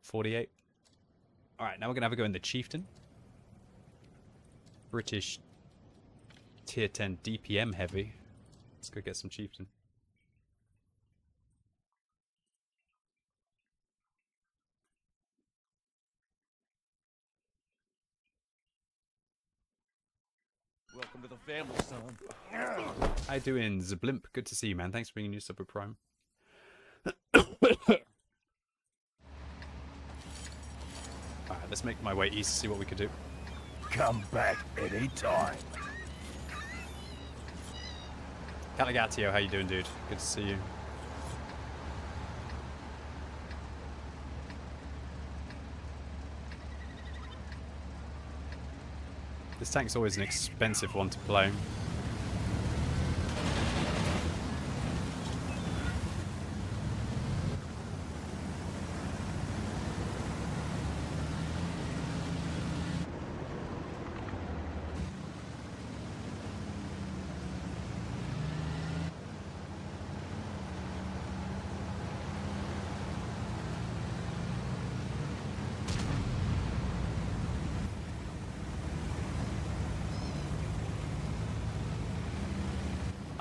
48. Alright, now we're going to have a go in the Chieftain. British tier 10 DPM heavy. Let's go get some Chieftain. Welcome to the family, son. How you doing, Zablimp? Good to see you, man. Thanks for bringing your Super Prime. Alright, let's make my way east, see what we could do. Come back anytime. Caligatio, how you doing, dude? Good to see you. This tank's always an expensive one to play.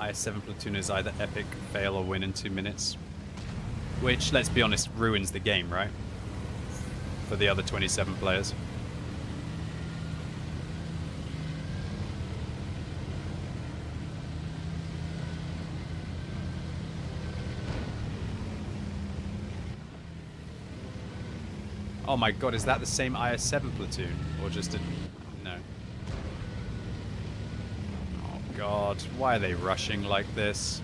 IS-7 platoon is either epic, fail, or win in 2 minutes. Which, let's be honest, ruins the game, right? For the other 27 players. Oh my god, is that the same IS-7 platoon? Or just a... no. Oh god, why are they rushing like this?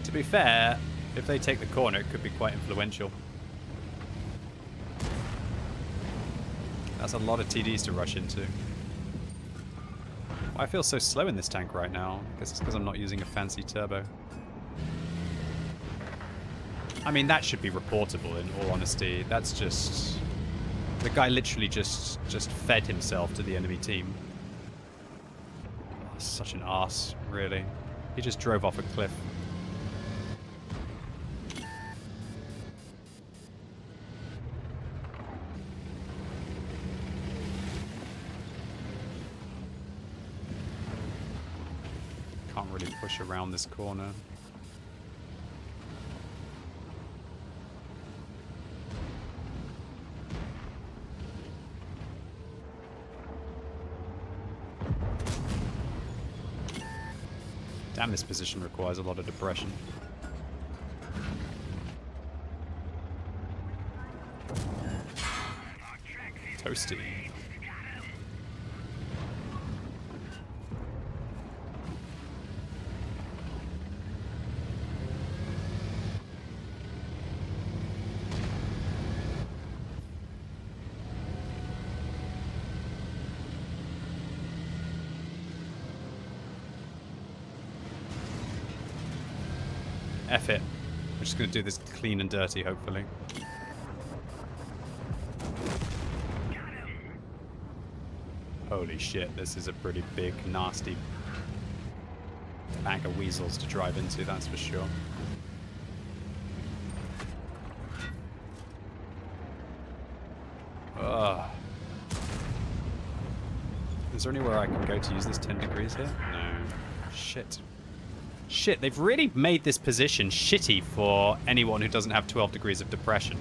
To be fair, if they take the corner, it could be quite influential. That's a lot of TDs to rush into. Why I feel so slow in this tank right now? I guess it's because I'm not using a fancy turbo. I mean, that should be reportable, in all honesty. That's just... the guy literally just fed himself to the enemy team. Oh, such an arse, really. He just drove off a cliff. Can't really push around this corner. Damn, this position requires a lot of depression. Toasty. F it. We're just going to do this clean and dirty, hopefully. Holy shit, this is a pretty big, nasty pack of weasels to drive into, that's for sure. Ugh. Is there anywhere I can go to use this 10 degrees here? No. Shit. Shit, they've really made this position shitty for anyone who doesn't have 12 degrees of depression.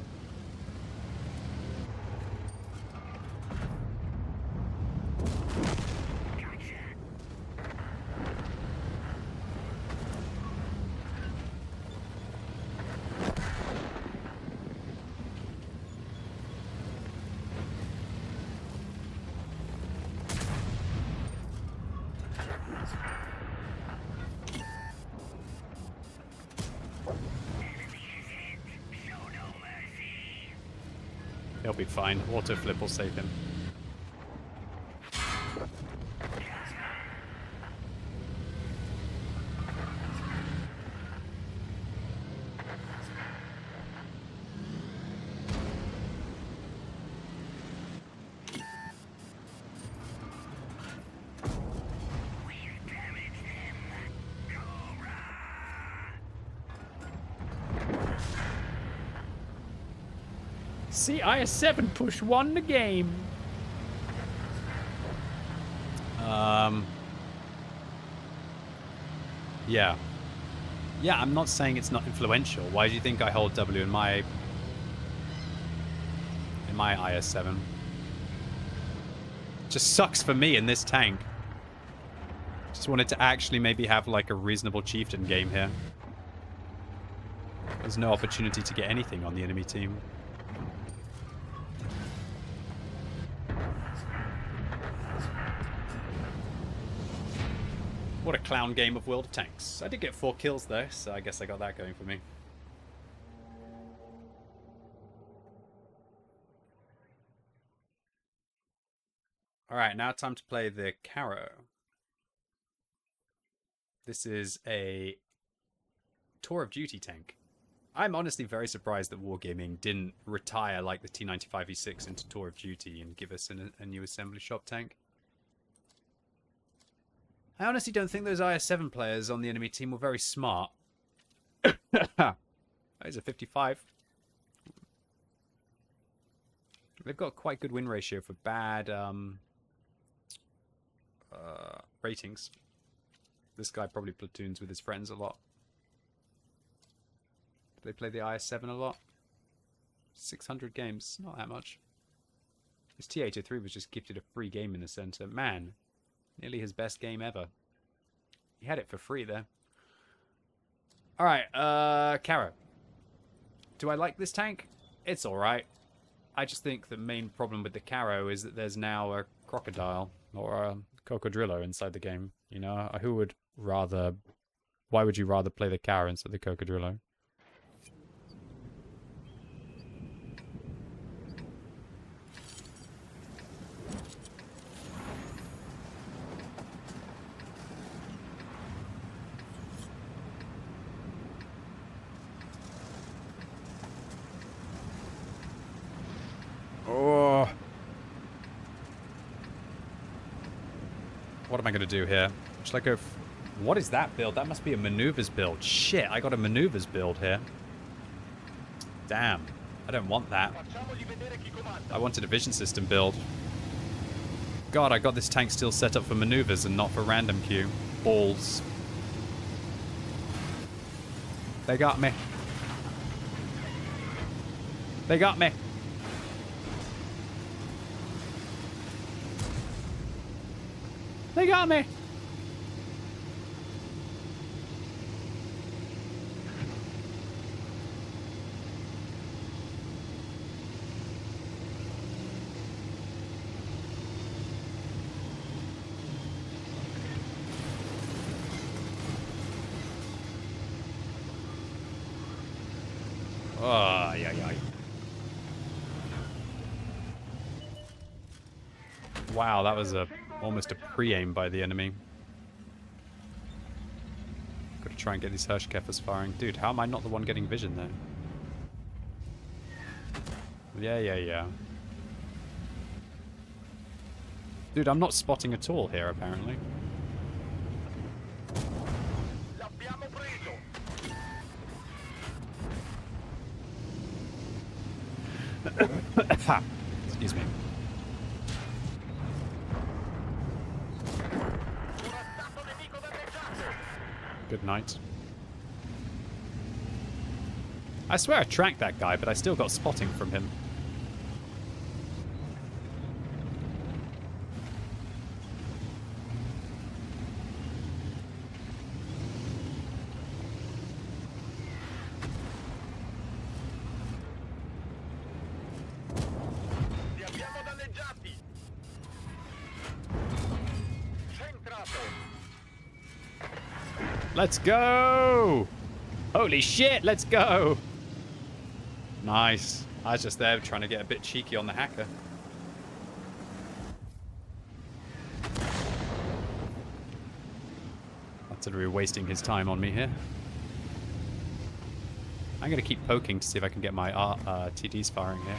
He'll be fine. Auto flip will save him. See, IS-7 push won the game. Yeah. Yeah, I'm not saying it's not influential. Why do you think I hold W in my IS-7? Just sucks for me in this tank. Just wanted to actually maybe have like a reasonable chieftain game here. There's no opportunity to get anything on the enemy team. What a clown game of World of Tanks. I did get 4 kills though, so I guess I got that going for me. Alright, now time to play the Caro. This is a Tour of Duty tank. I'm honestly very surprised that Wargaming didn't retire like the T95E6 into Tour of Duty and give us a new assembly shop tank. I honestly don't think those IS-7 players on the enemy team were very smart. Those are 55. They've got quite good win ratio for bad ratings. This guy probably platoons with his friends a lot. Do they play the IS-7 a lot? 600 games, not that much. His T-83 was just gifted a free game in the center. Man, nearly his best game ever. He had it for free there. Alright, Kara. Do I like this tank? It's alright. I just think the main problem with the Caro is that there's now a crocodile or a cocodrillo inside the game. You know, who would rather... Why would you rather play the Caro instead of the cocodrillo? Oh. What am I going to do here? Should I go... What is that build? That must be a maneuvers build. Shit, I got a maneuvers build here. Damn. I don't want that. I wanted a vision system build. God, I got this tank still set up for maneuvers and not for random queue. Balls. They got me. They got me. They got me. Oh, yeah. Wow, that was almost a pre-aim by the enemy. Gotta try and get these Hirschkeffers firing. Dude, how am I not the one getting vision there? Yeah. Dude, I'm not spotting at all here, apparently. Excuse me. Good night. I swear I tracked that guy, but I still got spotting from him. Let's go! Holy shit, let's go! Nice. I was just there trying to get a bit cheeky on the hacker. Artillery wasting his time on me here. I'm going to keep poking to see if I can get my TDs firing here.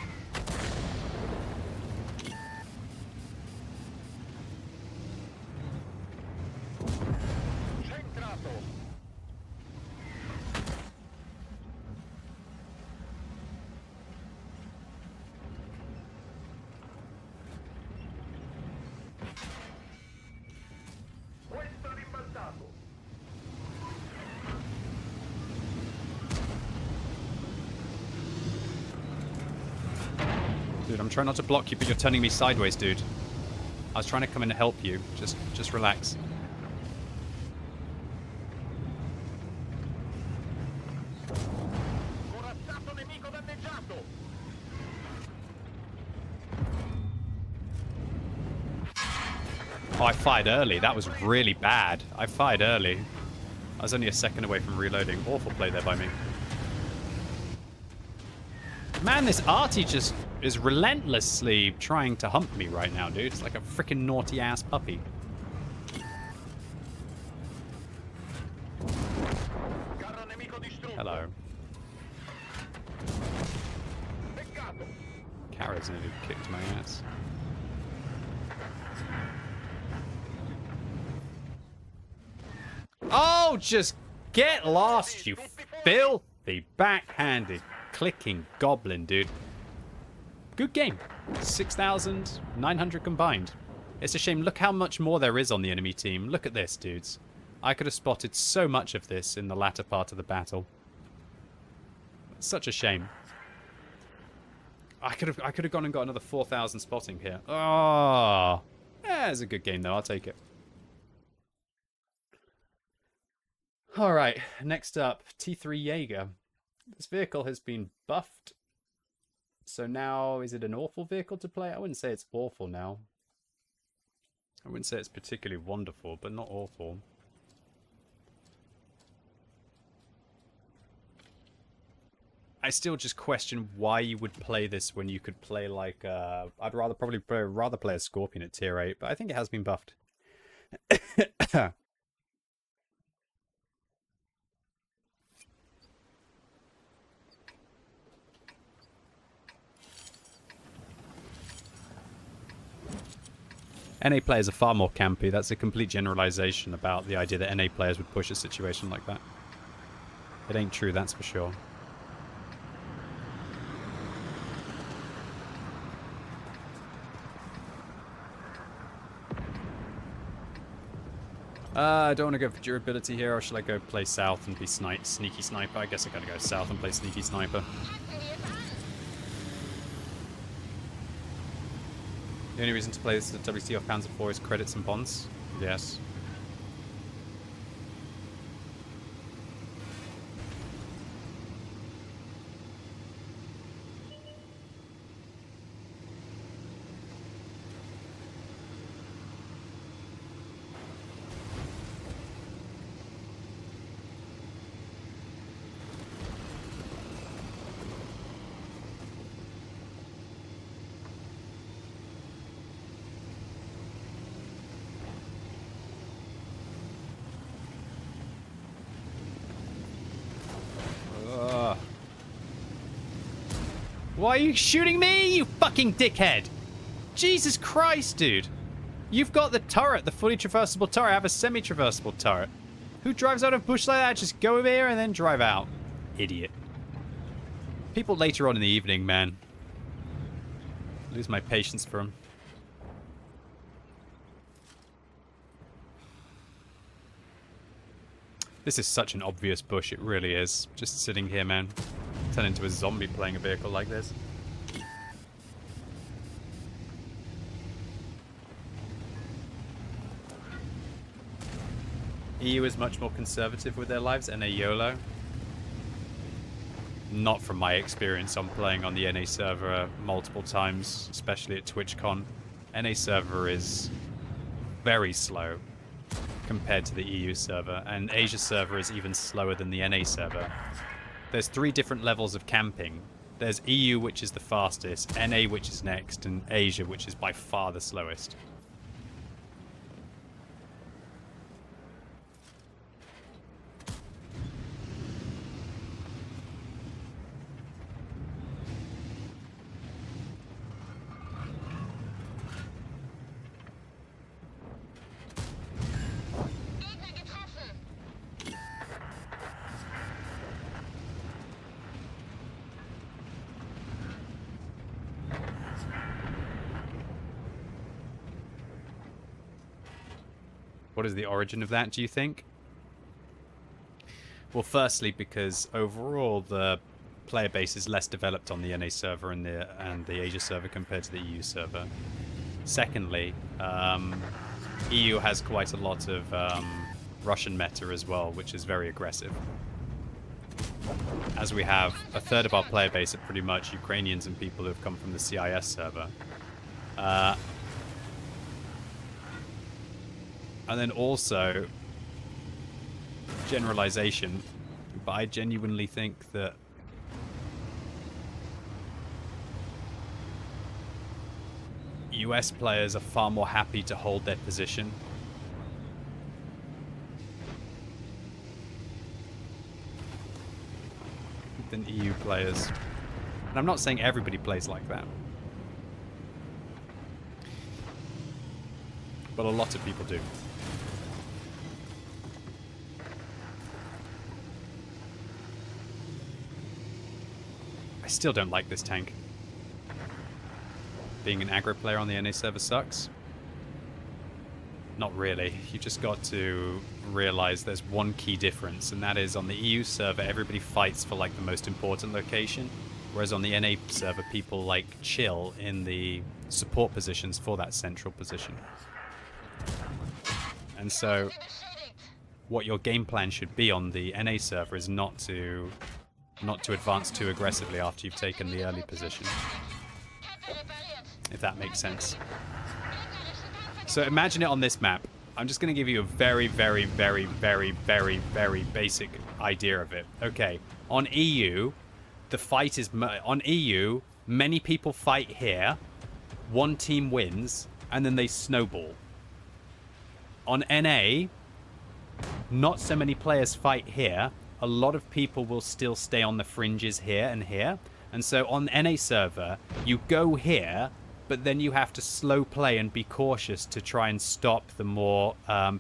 Dude, I'm trying not to block you, but you're turning me sideways, dude. I was trying to come in and help you. Just relax. Oh, I fired early. That was really bad. I fired early. I was only a second away from reloading. Awful play there by me. Man, this arty just is relentlessly trying to hump me right now, dude. It's like a freaking naughty-ass puppy. Hello. Kara's nearly kicked my ass. Oh, just get lost, you filthy backhanded clicking goblin, dude. Good game. 6,900 combined. It's a shame. Look how much more there is on the enemy team. Look at this, dudes. I could have spotted so much of this in the latter part of the battle. Such a shame. I could have gone and got another 4,000 spotting here. Oh, yeah, it's a good game though. I'll take it. All right, next up, T3 Jaeger. This vehicle has been buffed. So now, is it an awful vehicle to play? I wouldn't say it's awful now. I wouldn't say it's particularly wonderful, but not awful. I still just question why you would play this when you could play like I'd rather play a Scorpion at tier 8, but I think it has been buffed. NA players are far more campy. That's a complete generalization about the idea that NA players would push a situation like that. It ain't true, that's for sure. I don't want to go for durability here, or should I go play south and be sneaky sniper? I guess I gotta go south and play sneaky sniper. The only reason to play this WC off Panzer IV is credits and bonds? Yes. Why are you shooting me, you fucking dickhead? Jesus Christ, dude. You've got the turret, the fully traversable turret. I have a semi-traversable turret. Who drives out of bush like that? Just go over here and then drive out. Idiot. People later on in the evening, man. Lose my patience for them. This is such an obvious bush, it really is. Just sitting here, man. Turn into a zombie playing a vehicle like this. EU is much more conservative with their lives. NA YOLO. Not from my experience on playing on the NA server multiple times, especially at TwitchCon. NA server is very slow compared to the EU server, and Asia server is even slower than the NA server. There's 3 different levels of camping. There's EU, which is the fastest, NA, which is next, and Asia, which is by far the slowest. What is the origin of that, do you think? Well, firstly, because overall the player base is less developed on the NA server and the Asia server compared to the EU server. Secondly, EU has quite a lot of Russian meta as well, which is very aggressive. As we have a third of our player base are pretty much Ukrainians and people who have come from the CIS server. And then also, generalization, but I genuinely think that US players are far more happy to hold their position. Than EU players. And I'm not saying everybody plays like that. But a lot of people do. I still don't like this tank. Being an aggro player on the NA server sucks. Not really. You just got to realize there's one key difference, and that is on the EU server, everybody fights for like the most important location, whereas on the NA server, people like chill in the support positions for that central position. And so what your game plan should be on the NA server is not to advance too aggressively after you've taken the early position. If that makes sense. So imagine it on this map. I'm just going to give you a very, very, very, very, very, very basic idea of it. Okay, on EU, the fight is... On EU, many people fight here, one team wins, and then they snowball. On NA, not so many players fight here. A lot of people will still stay on the fringes here and here. And so on NA server, you go here, but then you have to slow play and be cautious to try and stop the more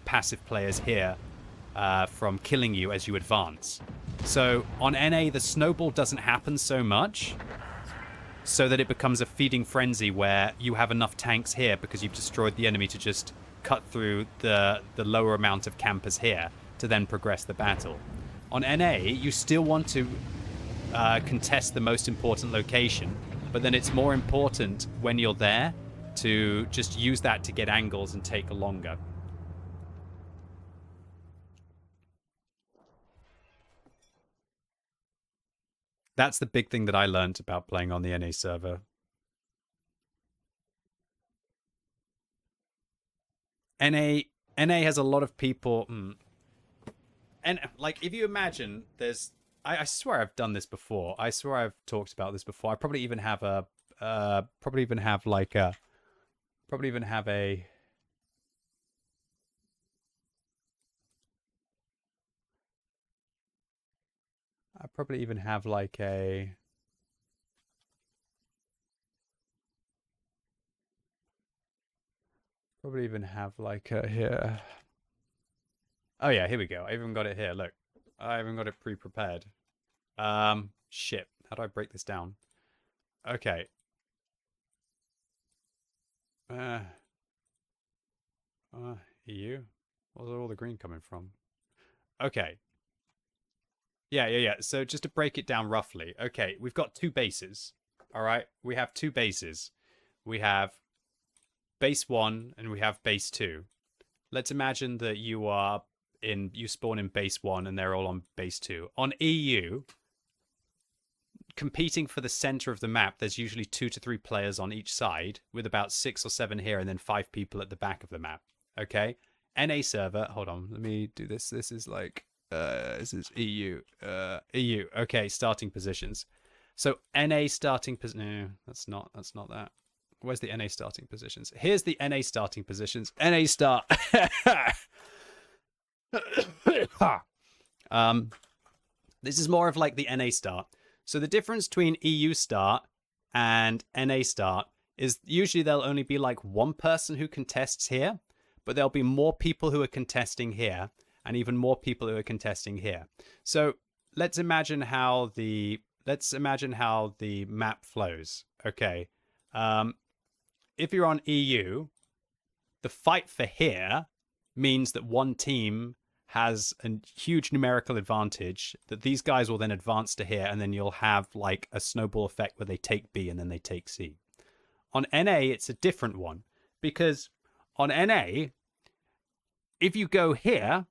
passive players here from killing you as you advance. So on NA, the snowball doesn't happen so much, so that it becomes a feeding frenzy where you have enough tanks here because you've destroyed the enemy to just cut through the lower amount of campers here to then progress the battle. On NA, you still want to contest the most important location, but then it's more important when you're there to just use that to get angles and take longer. That's the big thing that I learned about playing on the NA server. NA has a lot of people... And, like, if you imagine, there's... I swear I've done this before. I swear I've talked about this before. I probably even have a... I probably even have like a... here. Oh yeah, here we go. I even got it here. Look, I even got it pre-prepared. Shit. How do I break this down? Okay. EU? Where's all the green coming from? Okay. Yeah. So just to break it down roughly. Okay, we've got two bases. All right? We have two bases. We have base 1 and we have base 2. Let's imagine that you spawn in base 1 and they're all on base 2. On EU, competing for the center of the map, there's usually 2 to 3 players on each side, with about 6 or 7 here and then 5 people at the back of the map. Okay? NA server, hold on, let me do this. This is like, this is EU. EU. Okay, starting positions. So NA starting position. No, that's not that. Where's the NA starting positions? Here's the NA starting positions. NA start. This is more of like the NA start. So the difference between EU start and NA start is usually there'll only be like one person who contests here, but there'll be more people who are contesting here and even more people who are contesting here. So let's imagine how the map flows. Okay. If you're on EU, the fight for here means that one team has a huge numerical advantage, that these guys will then advance to here, and then you'll have like a snowball effect where they take B and then they take C. On NA, it's a different one, because on NA, if you go here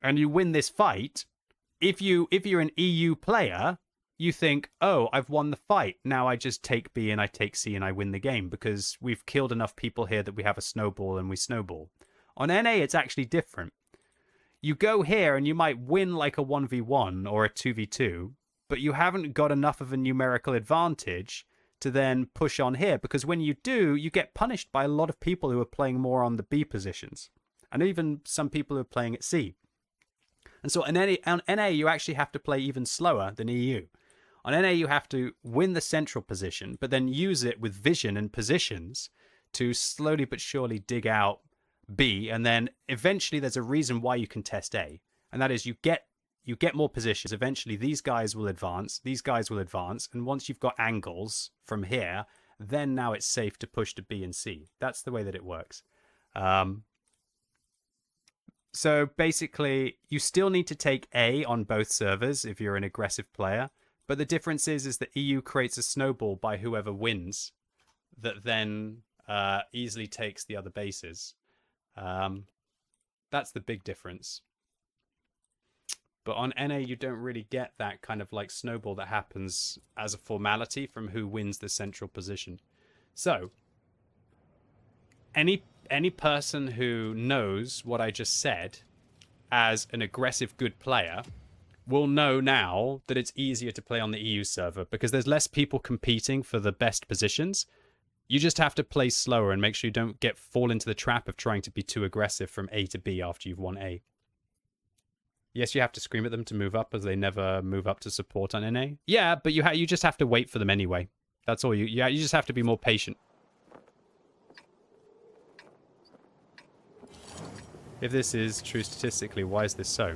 and you win this fight, if you're an EU player, you think, oh, I've won the fight. Now I just take B and I take C and I win the game because we've killed enough people here that we have a snowball and we snowball. On NA, it's actually different. You go here and you might win like a 1v1 or a 2v2, but you haven't got enough of a numerical advantage to then push on here, because when you do, you get punished by a lot of people who are playing more on the B positions, and even some people who are playing at C. And so on NA, you actually have to play even slower than EU. On NA, you have to win the central position, but then use it with vision and positions to slowly but surely dig out B, and then eventually there's a reason why you contest A, and that is you get more positions. Eventually these guys will advance, and once you've got angles from here, then now it's safe to push to B and C. That's the way that it works. So basically, you still need to take A on both servers if you're an aggressive player. But the difference is that EU creates a snowball by whoever wins that then easily takes the other bases. That's the big difference. But on NA, you don't really get that kind of like snowball that happens as a formality from who wins the central position. So, any person who knows what I just said as an aggressive good player will know now that it's easier to play on the EU server because there's less people competing for the best positions. You just have to play slower and make sure you don't fall into the trap of trying to be too aggressive from A to B after you've won A. Yes, you have to scream at them to move up as they never move up to support on NA. Yeah, but you just have to wait for them anyway. That's all. You just have to be more patient. If this is true statistically, why is this so?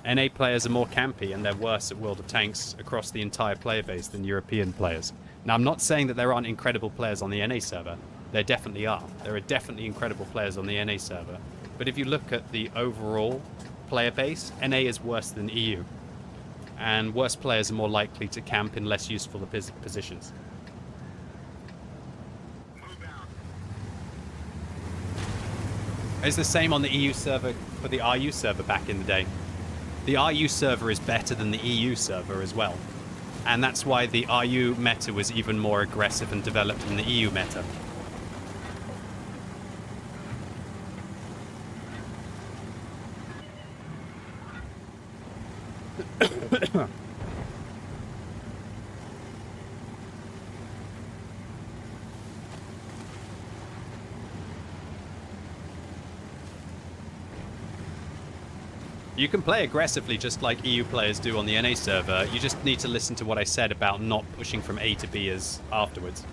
NA players are more campy and they're worse at World of Tanks across the entire player base than European players. Now, I'm not saying that there aren't incredible players on the NA server. There definitely are. There are definitely incredible players on the NA server. But if you look at the overall player base, NA is worse than EU. And worse players are more likely to camp in less useful positions. It's the same on the EU server for the RU server back in the day. The RU server is better than the EU server as well. And that's why the RU meta was even more aggressive and developed than the EU meta. You can play aggressively just like EU players do on the NA server. You just need to listen to what I said about not pushing from A to B as afterwards.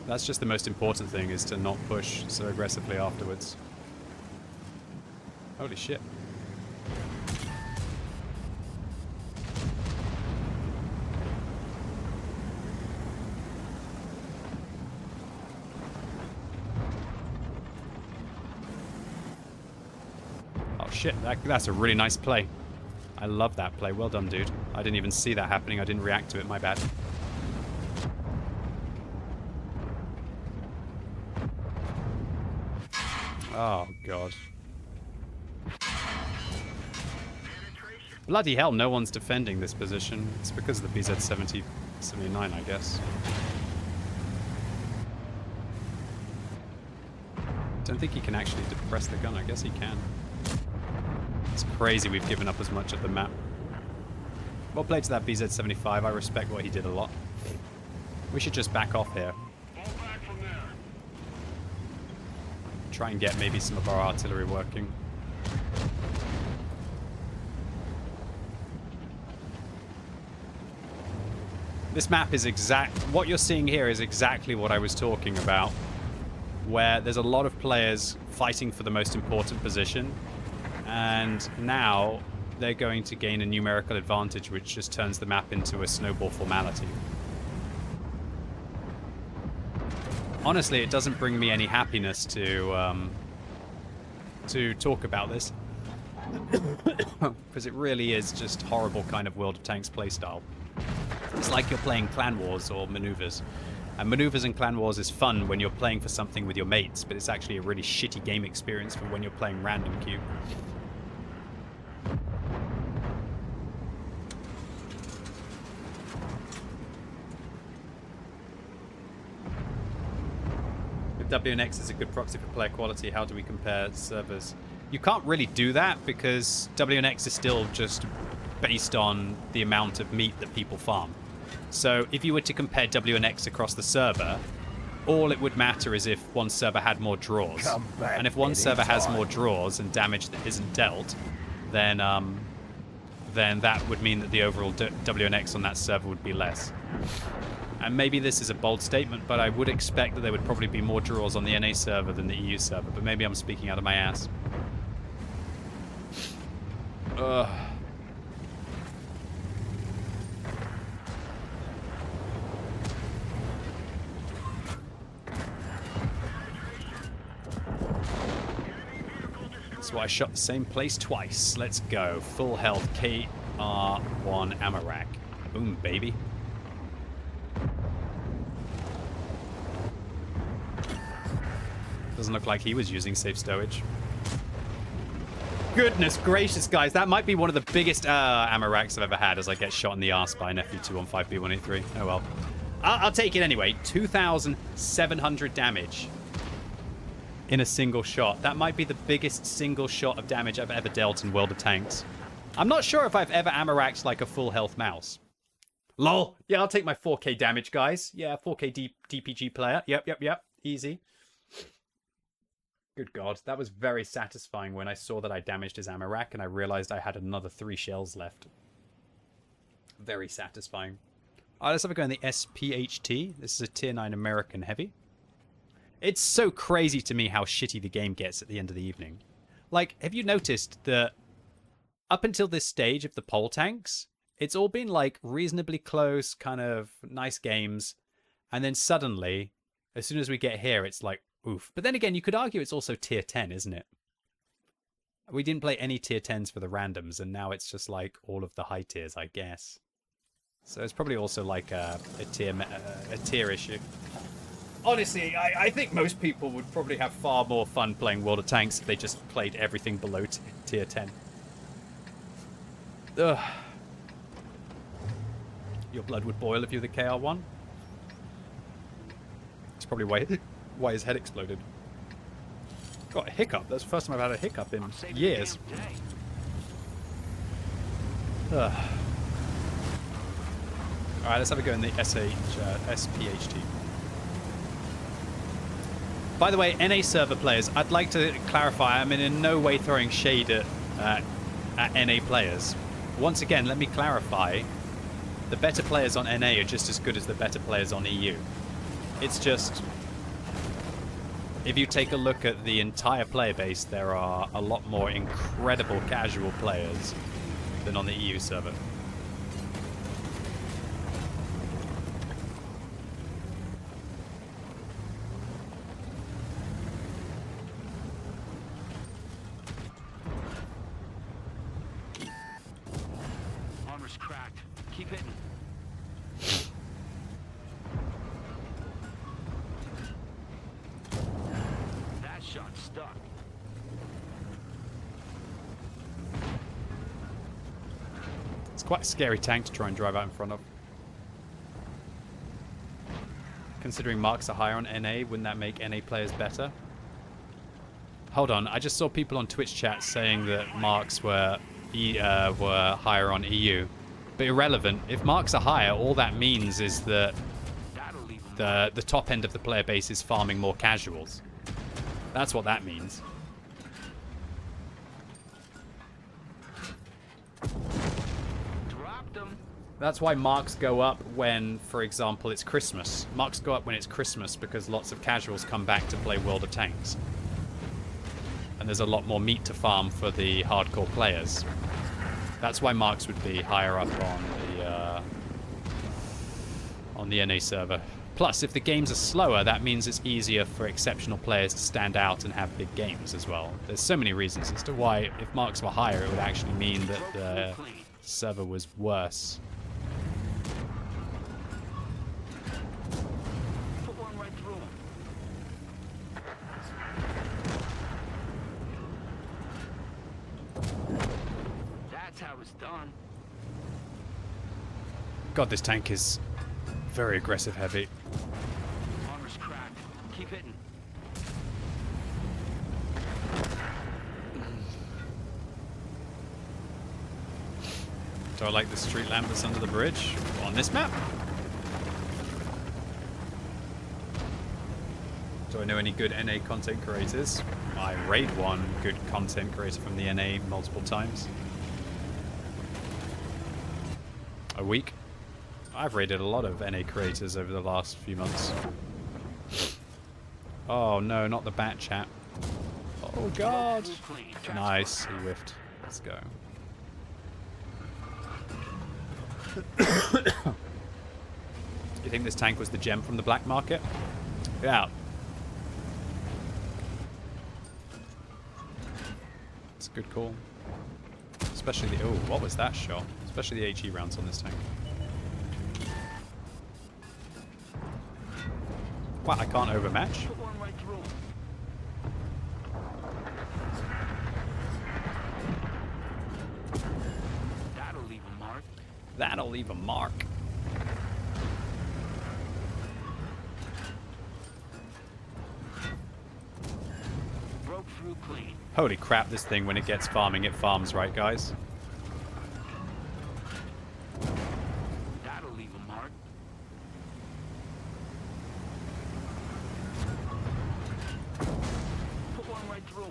That's just the most important thing, is to not push so aggressively afterwards. Holy shit. Oh shit, that's a really nice play. I love that play. Well done, dude. I didn't even see that happening. I didn't react to it. My bad. Oh, God. Bloody hell, no one's defending this position. It's because of the BZ-79, I guess. Don't think he can actually depress the gun. I guess he can. It's crazy we've given up as much of the map. Well played to that BZ-75. I respect what he did a lot. We should just back off here. Try and get maybe some of our artillery working. This map is what you're seeing here is exactly what I was talking about, where there's a lot of players fighting for the most important position, and now they're going to gain a numerical advantage, which just turns the map into a snowball formality. Honestly, it doesn't bring me any happiness to talk about this, because it really is just horrible kind of World of Tanks playstyle. It's like you're playing Clan Wars or Maneuvers. And Maneuvers and Clan Wars is fun when you're playing for something with your mates, but it's actually a really shitty game experience for when you're playing random queue. If WNX is a good proxy for player quality, how do we compare servers? You can't really do that because WNX is still just based on the amount of meat that people farm. So if you were to compare WNX across the server, all it would matter is if one server had more draws. And if one server has more draws and damage that isn't dealt, then that would mean that the overall WNX on that server would be less. And maybe this is a bold statement, but I would expect that there would probably be more draws on the NA server than the EU server, but maybe I'm speaking out of my ass. why I shot the same place twice. Let's go. Full health KR1 Amarak. Boom, baby. Doesn't look like he was using safe stowage. Goodness gracious, guys. That might be one of the biggest Amaraks I've ever had as I get shot in the arse by an FU-215B183. Oh well. I'll take it anyway. 2,700 damage in a single shot. That might be the biggest single shot of damage I've ever dealt in World of Tanks. I'm not sure if I've ever Amaraked like a full health mouse. Lol. Yeah, I'll take my 4K damage, guys. Yeah, 4K DPG player. Yep. Easy. Good God, that was very satisfying when I saw that I damaged his Amarak and I realized I had another 3 shells left. Very satisfying. Alright, let's have a go in the SPHT. This is a tier 9 American heavy. It's so crazy to me how shitty the game gets at the end of the evening. Like, have you noticed that up until this stage of the pole tanks, it's all been like reasonably close, kind of nice games, and then suddenly, as soon as we get here, it's like, oof. But then again, you could argue it's also tier 10, isn't it? We didn't play any tier 10s for the randoms, and now it's just like all of the high tiers, I guess. So it's probably also like a tier issue. Honestly, I think most people would probably have far more fun playing World of Tanks if they just played everything below tier 10. Ugh. Your blood would boil if you're the KR1. That's probably why his head exploded. Got a hiccup. That's the first time I've had a hiccup in years. Alright, let's have a go in the SPHT. By the way, NA server players, I'd like to clarify, I'm in no way throwing shade at NA players. Once again, let me clarify, the better players on NA are just as good as the better players on EU. It's just, if you take a look at the entire player base, there are a lot more incredible casual players than on the EU server. Armor's cracked. Keep hitting. That shot stuck. It's quite a scary tank to try and drive out in front of. Considering marks are higher on NA, wouldn't that make NA players better? Hold on, I just saw people on Twitch chat saying that marks were higher on EU. But irrelevant. If marks are higher, all that means is that the top end of the player base is farming more casuals. That's what that means. Dropped him. That's why marks go up when, for example, it's Christmas. Marks go up when it's Christmas because lots of casuals come back to play World of Tanks. And there's a lot more meat to farm for the hardcore players. That's why marks would be higher up on the NA server. Plus, if the games are slower, that means it's easier for exceptional players to stand out and have big games as well. There's so many reasons as to why, if marks were higher, it would actually mean that the server was worse. Put one right through him. That's how it's done. God, this tank is very aggressive heavy. Armor's cracked. Keep hitting. Do I like the street lamp that's under the bridge on this map? Do I know any good NA content creators? I raid one good content creator from the NA multiple times a week. I've raided a lot of NA creators over the last few months. Oh no, not the bat chat. Oh god. Nice, he whiffed. Let's go. You think this tank was the gem from the black market? Yeah. Good call. Especially the... Oh, what was that shot? Especially the HE rounds on this tank. Wow, I can't overmatch? Put one right through. That'll leave a mark. That'll leave a mark. Broke through clean. Holy crap, this thing, when it gets farming, it farms, right, guys? That'll leave a mark. Put one right through.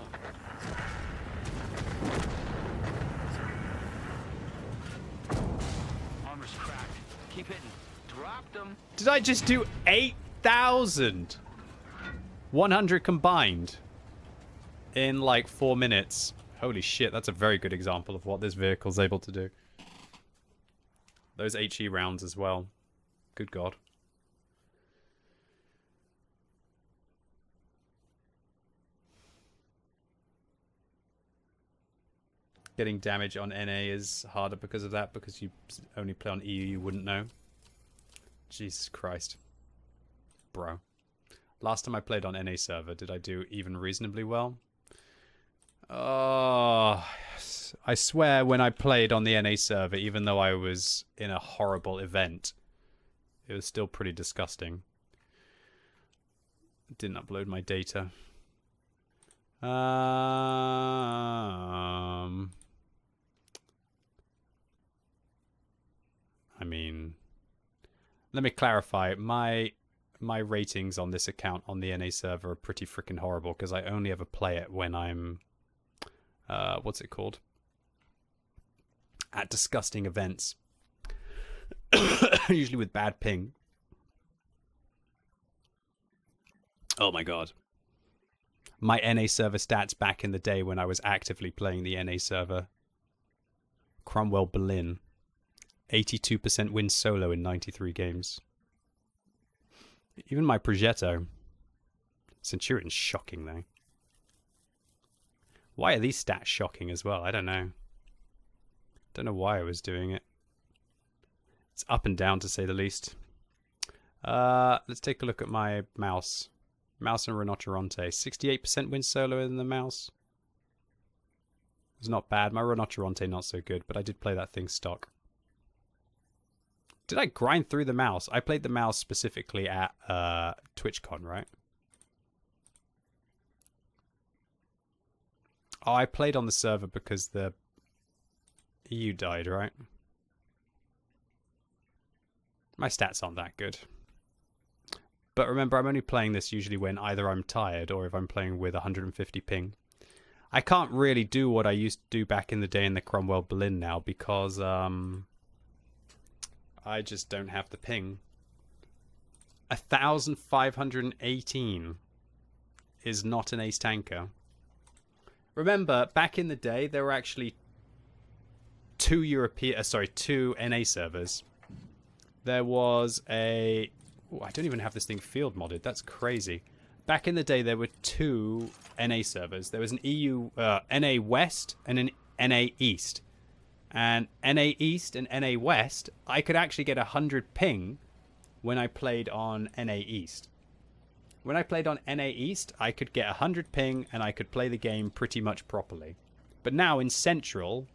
Armor's cracked. Keep hitting. Dropped them. Did I just do 8,000? 100 combined in like 4 minutes. Holy shit, that's a very good example of what this vehicle's able to do. Those HE rounds as well. Good God. Getting damage on NA is harder because of that, because you only play on EU, you wouldn't know. Jesus Christ. Bro. Last time I played on NA server, did I do even reasonably well? Oh, I swear when I played on the NA server, even though I was in a horrible event, it was still pretty disgusting. Didn't upload my data. I mean, let me clarify. My ratings on this account on the NA server are pretty freaking horrible because I only ever play it when I'm what's it called? At disgusting events. Usually with bad ping. Oh my god. My NA server stats back in the day when I was actively playing the NA server. Cromwell Berlin. 82% win solo in 93 games. Even my Progetto. Centurion's shocking though. Why are these stats shocking as well? I don't know. Don't know why I was doing it. It's up and down to say the least. Let's take a look at my mouse. Mouse and Rinoceronte. 68% win solo in the mouse. It's not bad. My Rinoceronte not so good, but I did play that thing stock. Did I grind through the mouse? I played the mouse specifically at TwitchCon, right? Oh, I played on the server because the EU died, right? My stats aren't that good. But remember, I'm only playing this usually when either I'm tired or if I'm playing with 150 ping. I can't really do what I used to do back in the day in the Cromwell Berlin now because I just don't have the ping. 1,518 is not an ace tanker. Remember, back in the day, there were actually two NA servers. There was a... Ooh, I don't even have this thing field modded. That's crazy. Back in the day, there were two NA servers. There was an NA West and an NA East. And NA East and NA West, I could actually get 100 ping when I played on NA East. When I played on NA East, I could get 100 ping and I could play the game pretty much properly. But now in Central...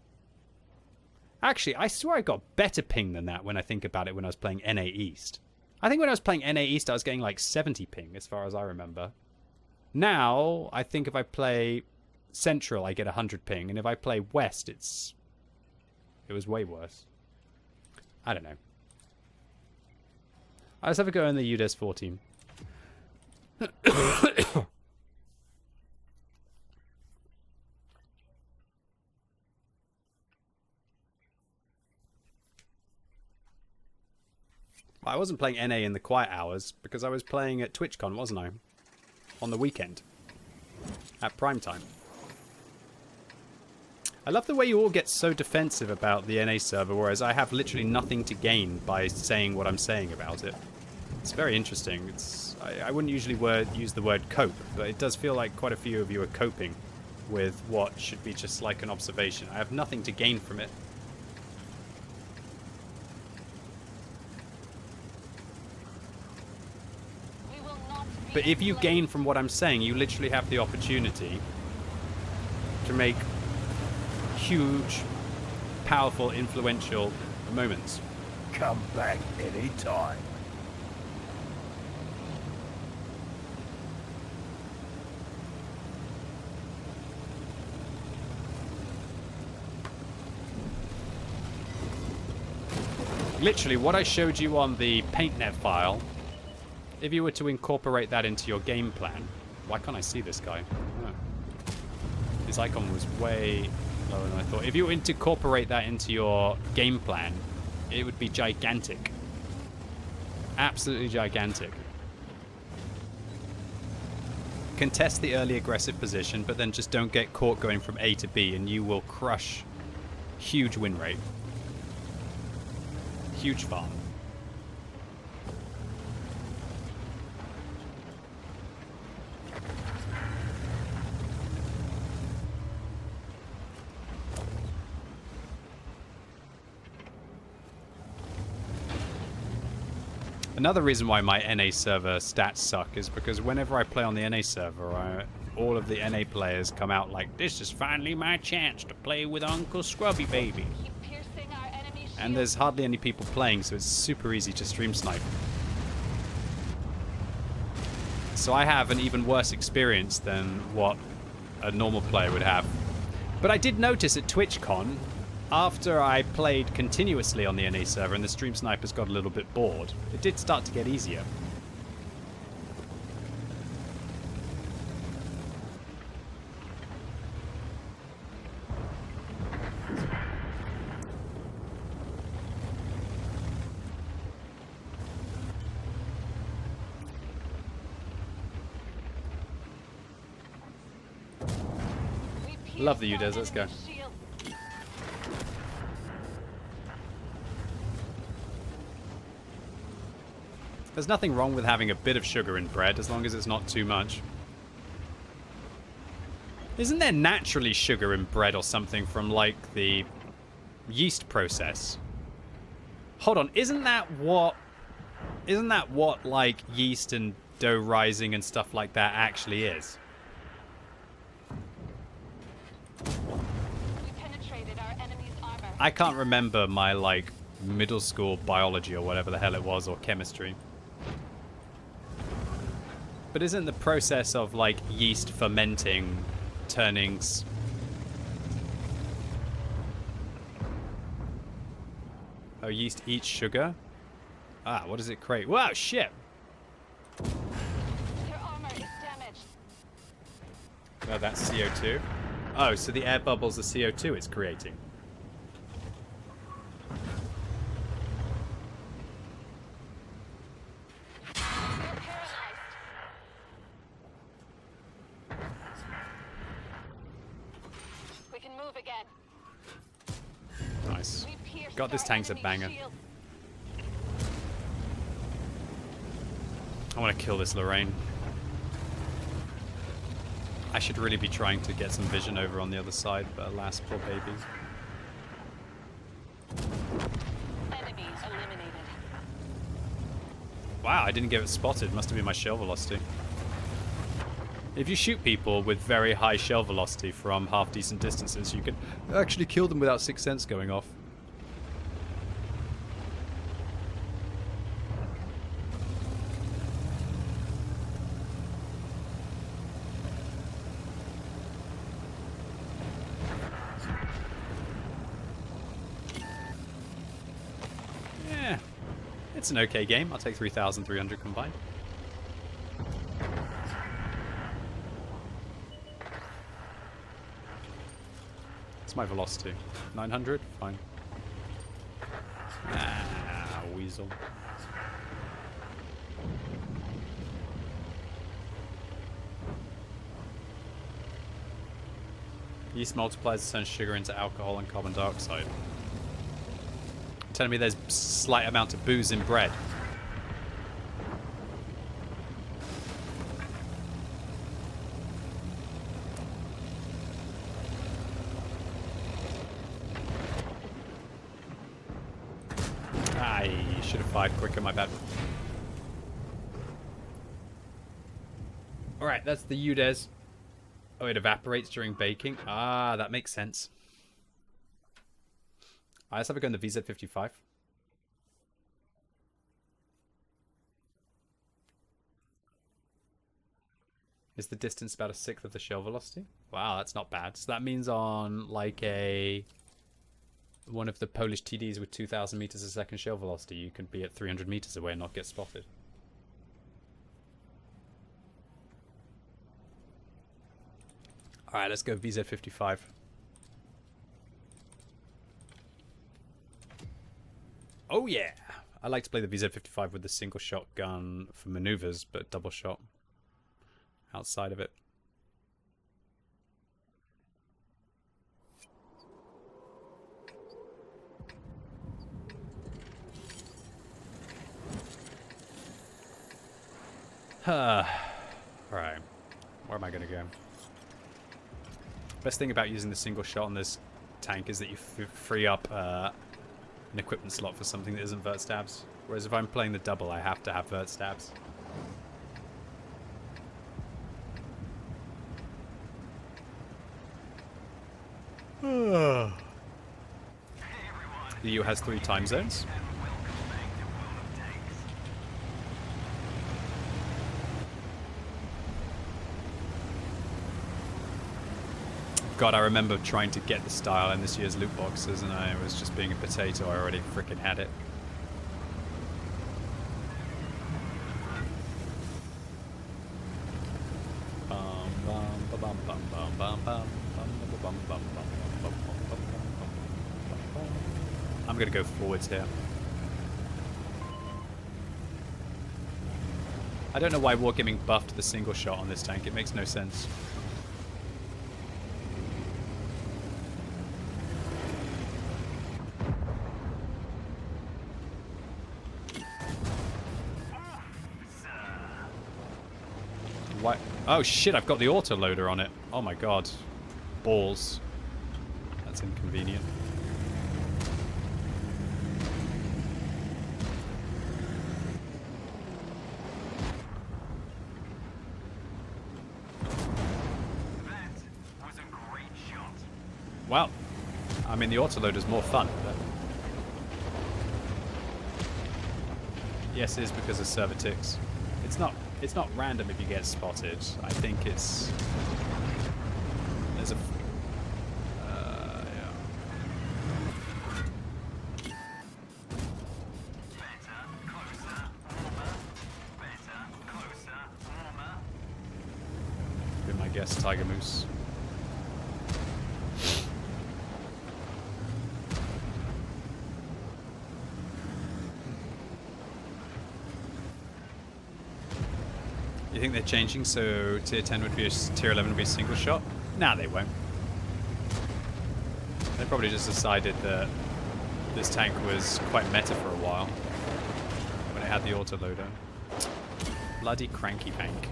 Actually, I swear I got better ping than that when I think about it when I was playing NA East. I think when I was playing NA East, I was getting like 70 ping as far as I remember. Now, I think if I play Central, I get 100 ping. And if I play West, it was way worse. I don't know. Let's have a go in the UDES 14. I wasn't playing NA in the quiet hours because I was playing at TwitchCon, wasn't I? On the weekend. At prime time. I love the way you all get so defensive about the NA server, whereas I have literally nothing to gain by saying what I'm saying about it. It's very interesting. I wouldn't usually use the word cope, but it does feel like quite a few of you are coping with what should be just like an observation. I have nothing to gain from it. We will not be But if you enslaved. gain from what I'm saying, you literally have the opportunity to make huge, powerful, influential moments. Come back anytime. Literally, what I showed you on the PaintNet file, if you were to incorporate that into your game plan... Why can't I see this guy? Oh. His icon was way lower than I thought. If you were to incorporate that into your game plan, it would be gigantic. Absolutely gigantic. Contest the early aggressive position, but then just don't get caught going from A to B, and you will crush huge win rate. Huge farm. Another reason why my NA server stats suck is because whenever I play on the NA server, all of the NA players come out like, "This is finally my chance to play with Uncle Scrubby Baby." Keep piercing our enemy's And there's hardly any people playing, so it's super easy to stream snipe. So I have an even worse experience than what a normal player would have. But I did notice at TwitchCon, after I played continuously on the NA server and the stream snipers got a little bit bored, it did start to get easier. We pierce Love the our Udez, let's go. enemy's shield. There's nothing wrong with having a bit of sugar in bread, as long as it's not too much. Isn't there naturally sugar in bread or something from, like, the yeast process? Hold on, isn't that what, like, yeast and dough rising and stuff like that actually is? We penetrated our enemy's armor. I can't remember my, like, middle school biology or whatever the hell it was, or chemistry. But isn't the process of, like, yeast fermenting, turnings... Oh, yeast eats sugar? Ah, what does it create? Wow, shit! Their armor is damaged. Oh, that's CO2? Oh, so the air bubbles are CO2 it's creating. They're paralyzed. We can move again. Nice. We pierced God, this our tank's a enemy's banger. shield. I want to kill this Lorraine. I should really be trying to get some vision over on the other side, but alas, poor baby. Enemy eliminated. Wow, I didn't get it spotted. Must have been my shell velocity. If you shoot people with very high shell velocity from half-decent distances, you can actually kill them without Sixth Sense going off. Yeah, it's an okay game. I'll take 3,300 combined. What's my velocity? 900? Fine. Ah, weasel. Yeast multiplies turns sugar into alcohol and carbon dioxide. You're telling me there's slight amount of booze in bread. Should have fired quicker, my bad. Alright, that's the UDES. Oh, it evaporates during baking. Ah, that makes sense. Let's have a go in the VZ55. Is the distance about 1/6 of the shell velocity? Wow, that's not bad. So that means on like one of the Polish TDs with 2,000 meters a second shell velocity, you can be at 300 meters away and not get spotted. Alright, let's go VZ55. Oh yeah! I like to play the VZ55 with the single shotgun for maneuvers, but double shot outside of it. Alright, where am I going to go? Best thing about using the single shot on this tank is that you free up an equipment slot for something that isn't vert stabs. Whereas if I'm playing the double, I have to have vert stabs. The EU has 3 time zones. God, I remember trying to get the style in this year's loot boxes, and I was just being a potato. I already freaking had it. I'm gonna go forwards here. I don't know why Wargaming buffed the single shot on this tank. It makes no sense. What? Oh shit, I've got the autoloader on it. Oh my god. Balls. That's inconvenient. That was a great shot. Well, I mean the autoloader's more fun, but... Yes, it is because of server ticks. It's not random if you get spotted. I think it's... There's a... yeah. Better, closer, warmer. Better, closer, warmer. Be my guess, Tiger Moose. You think they're changing so tier 10 would be a tier 11 would be a single shot? Nah, they won't. They probably just decided that this tank was quite meta for a while when it had the autoloader. Bloody cranky tank.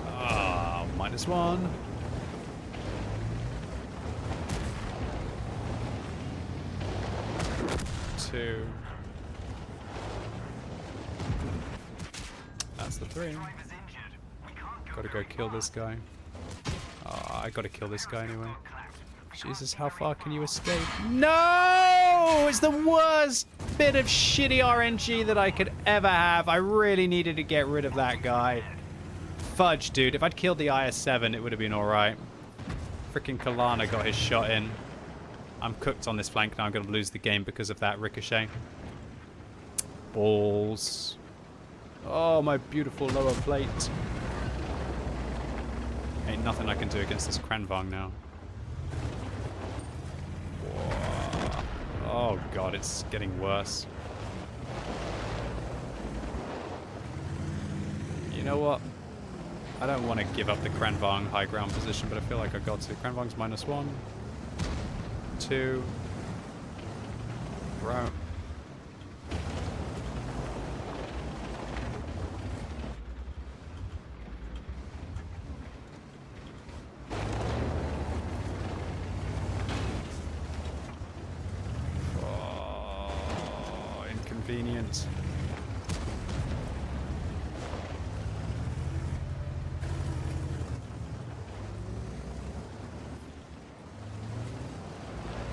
Ah, -1. Two. That's the 3. Driver's injured. We can't go Gotta go kill this guy. Oh, I gotta kill this guy anyway. Jesus, how far can you escape? No! It's the worst bit of shitty RNG that I could ever have. I really needed to get rid of that guy. Fudge, dude. If I'd killed the IS-7, it would have been alright. Freaking Kalana got his shot in. I'm cooked on this flank now. I'm gonna lose the game because of that ricochet. Balls. Oh, my beautiful lower plate. Ain't nothing I can do against this Kranvang now. Whoa. Oh god, it's getting worse. You know what? I don't want to give up the Kranvang high ground position, but I feel like I've got to. Kranvang's -1. 2. Bro. convenient.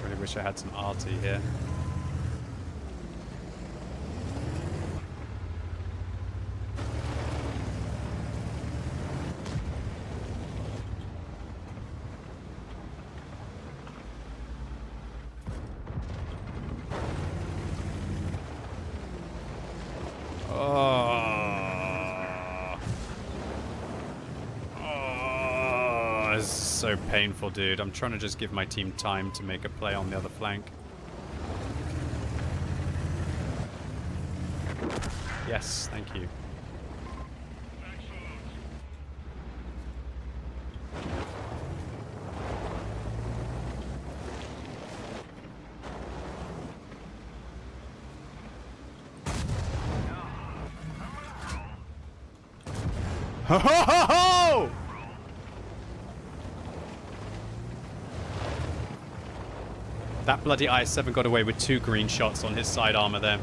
Really wish I had some arty here. This is so painful, dude. I'm trying to just give my team time to make a play on the other flank. Yes, thank you. Ho ho ho ho! That bloody IS-7 got away with 2 green shots on his side armor there.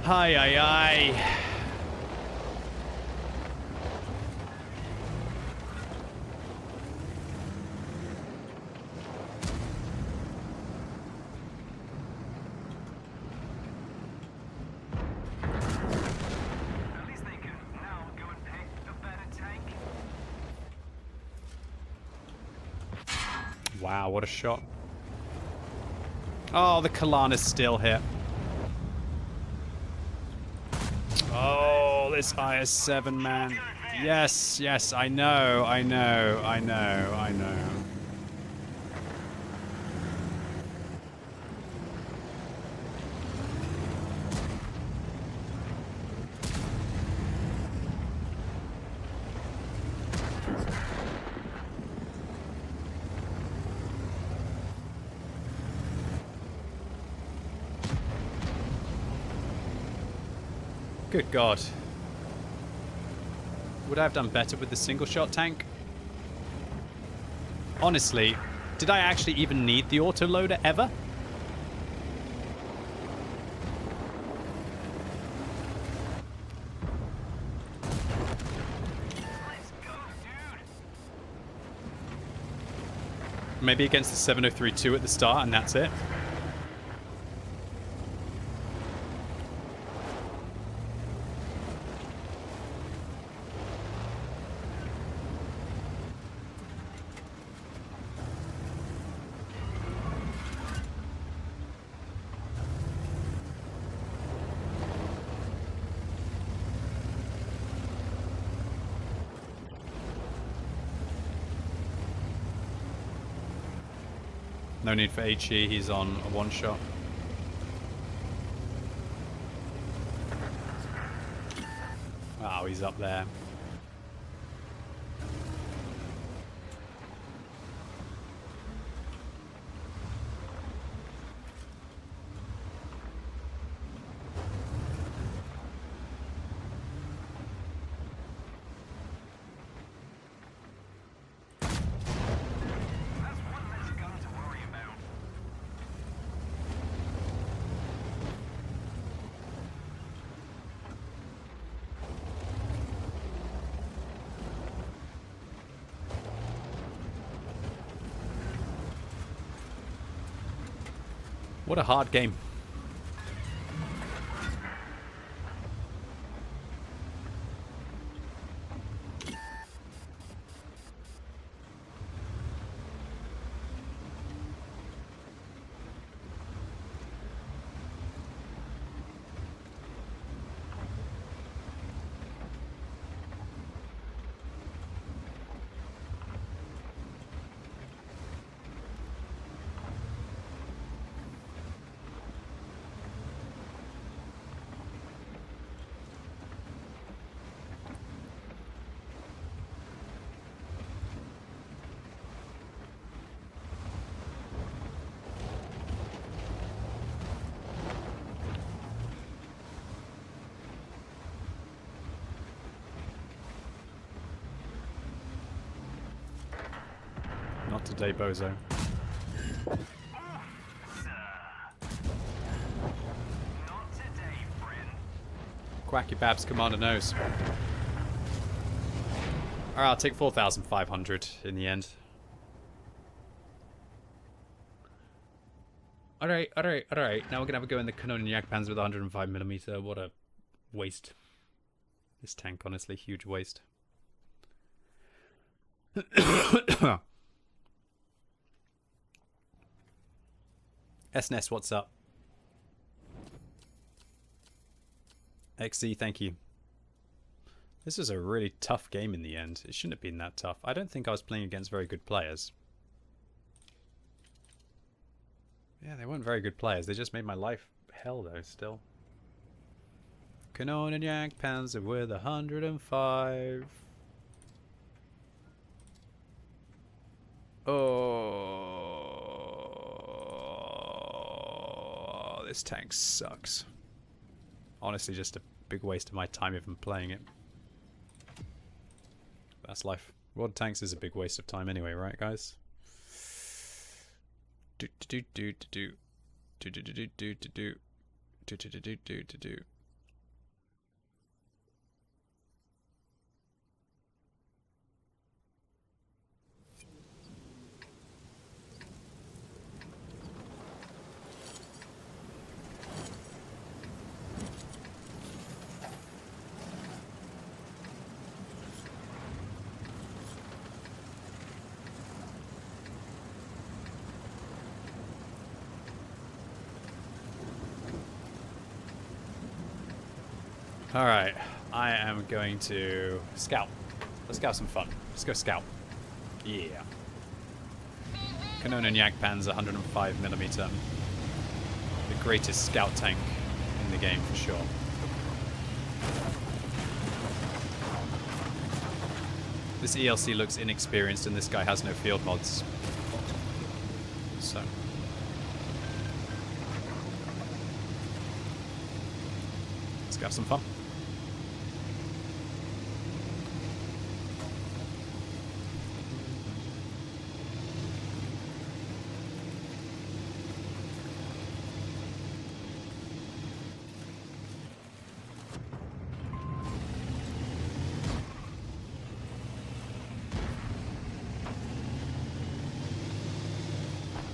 Hi, hi, hi. At least they can now go and pick a better tank. Wow, what a shot. Oh, the Kalan is still here. Oh, this IS-7, man. Yes, yes, I know, I know, I know, I know. Good God. Would I have done better with the single shot tank? Honestly, did I actually even need the autoloader ever? Let's go, dude. Maybe against the 703-2 at the start and that's it? No need for HE, he's on a one-shot. Wow, he's up there. That's one less gun to worry about. What a hard game. Not today, bozo. Quacky Babs Commander knows. Alright, I'll take 4,500 in the end. Alright. Now we're gonna have a go in the Canonian Jagdpanzer with 105mm. What a waste. This tank, honestly, huge waste. SNES, what's up? XZ, thank you. This was a really tough game in the end. It shouldn't have been that tough. I don't think I was playing against very good players. Yeah, they weren't very good players. They just made my life hell, though, still. Canonian Jagdpanzer with 105. Oh, this tank sucks. Honestly, just a big waste of my time even playing it. That's life. World Tanks is a big waste of time anyway, right, guys? Do do do do do do do do do do do do do do do. Alright, I am going to scout. Let's go have some fun. Let's go scout. Yeah. Canonian Jagdpanzer 105mm. The greatest scout tank in the game for sure. This ELC looks inexperienced and this guy has no field mods. So. Let's go have some fun.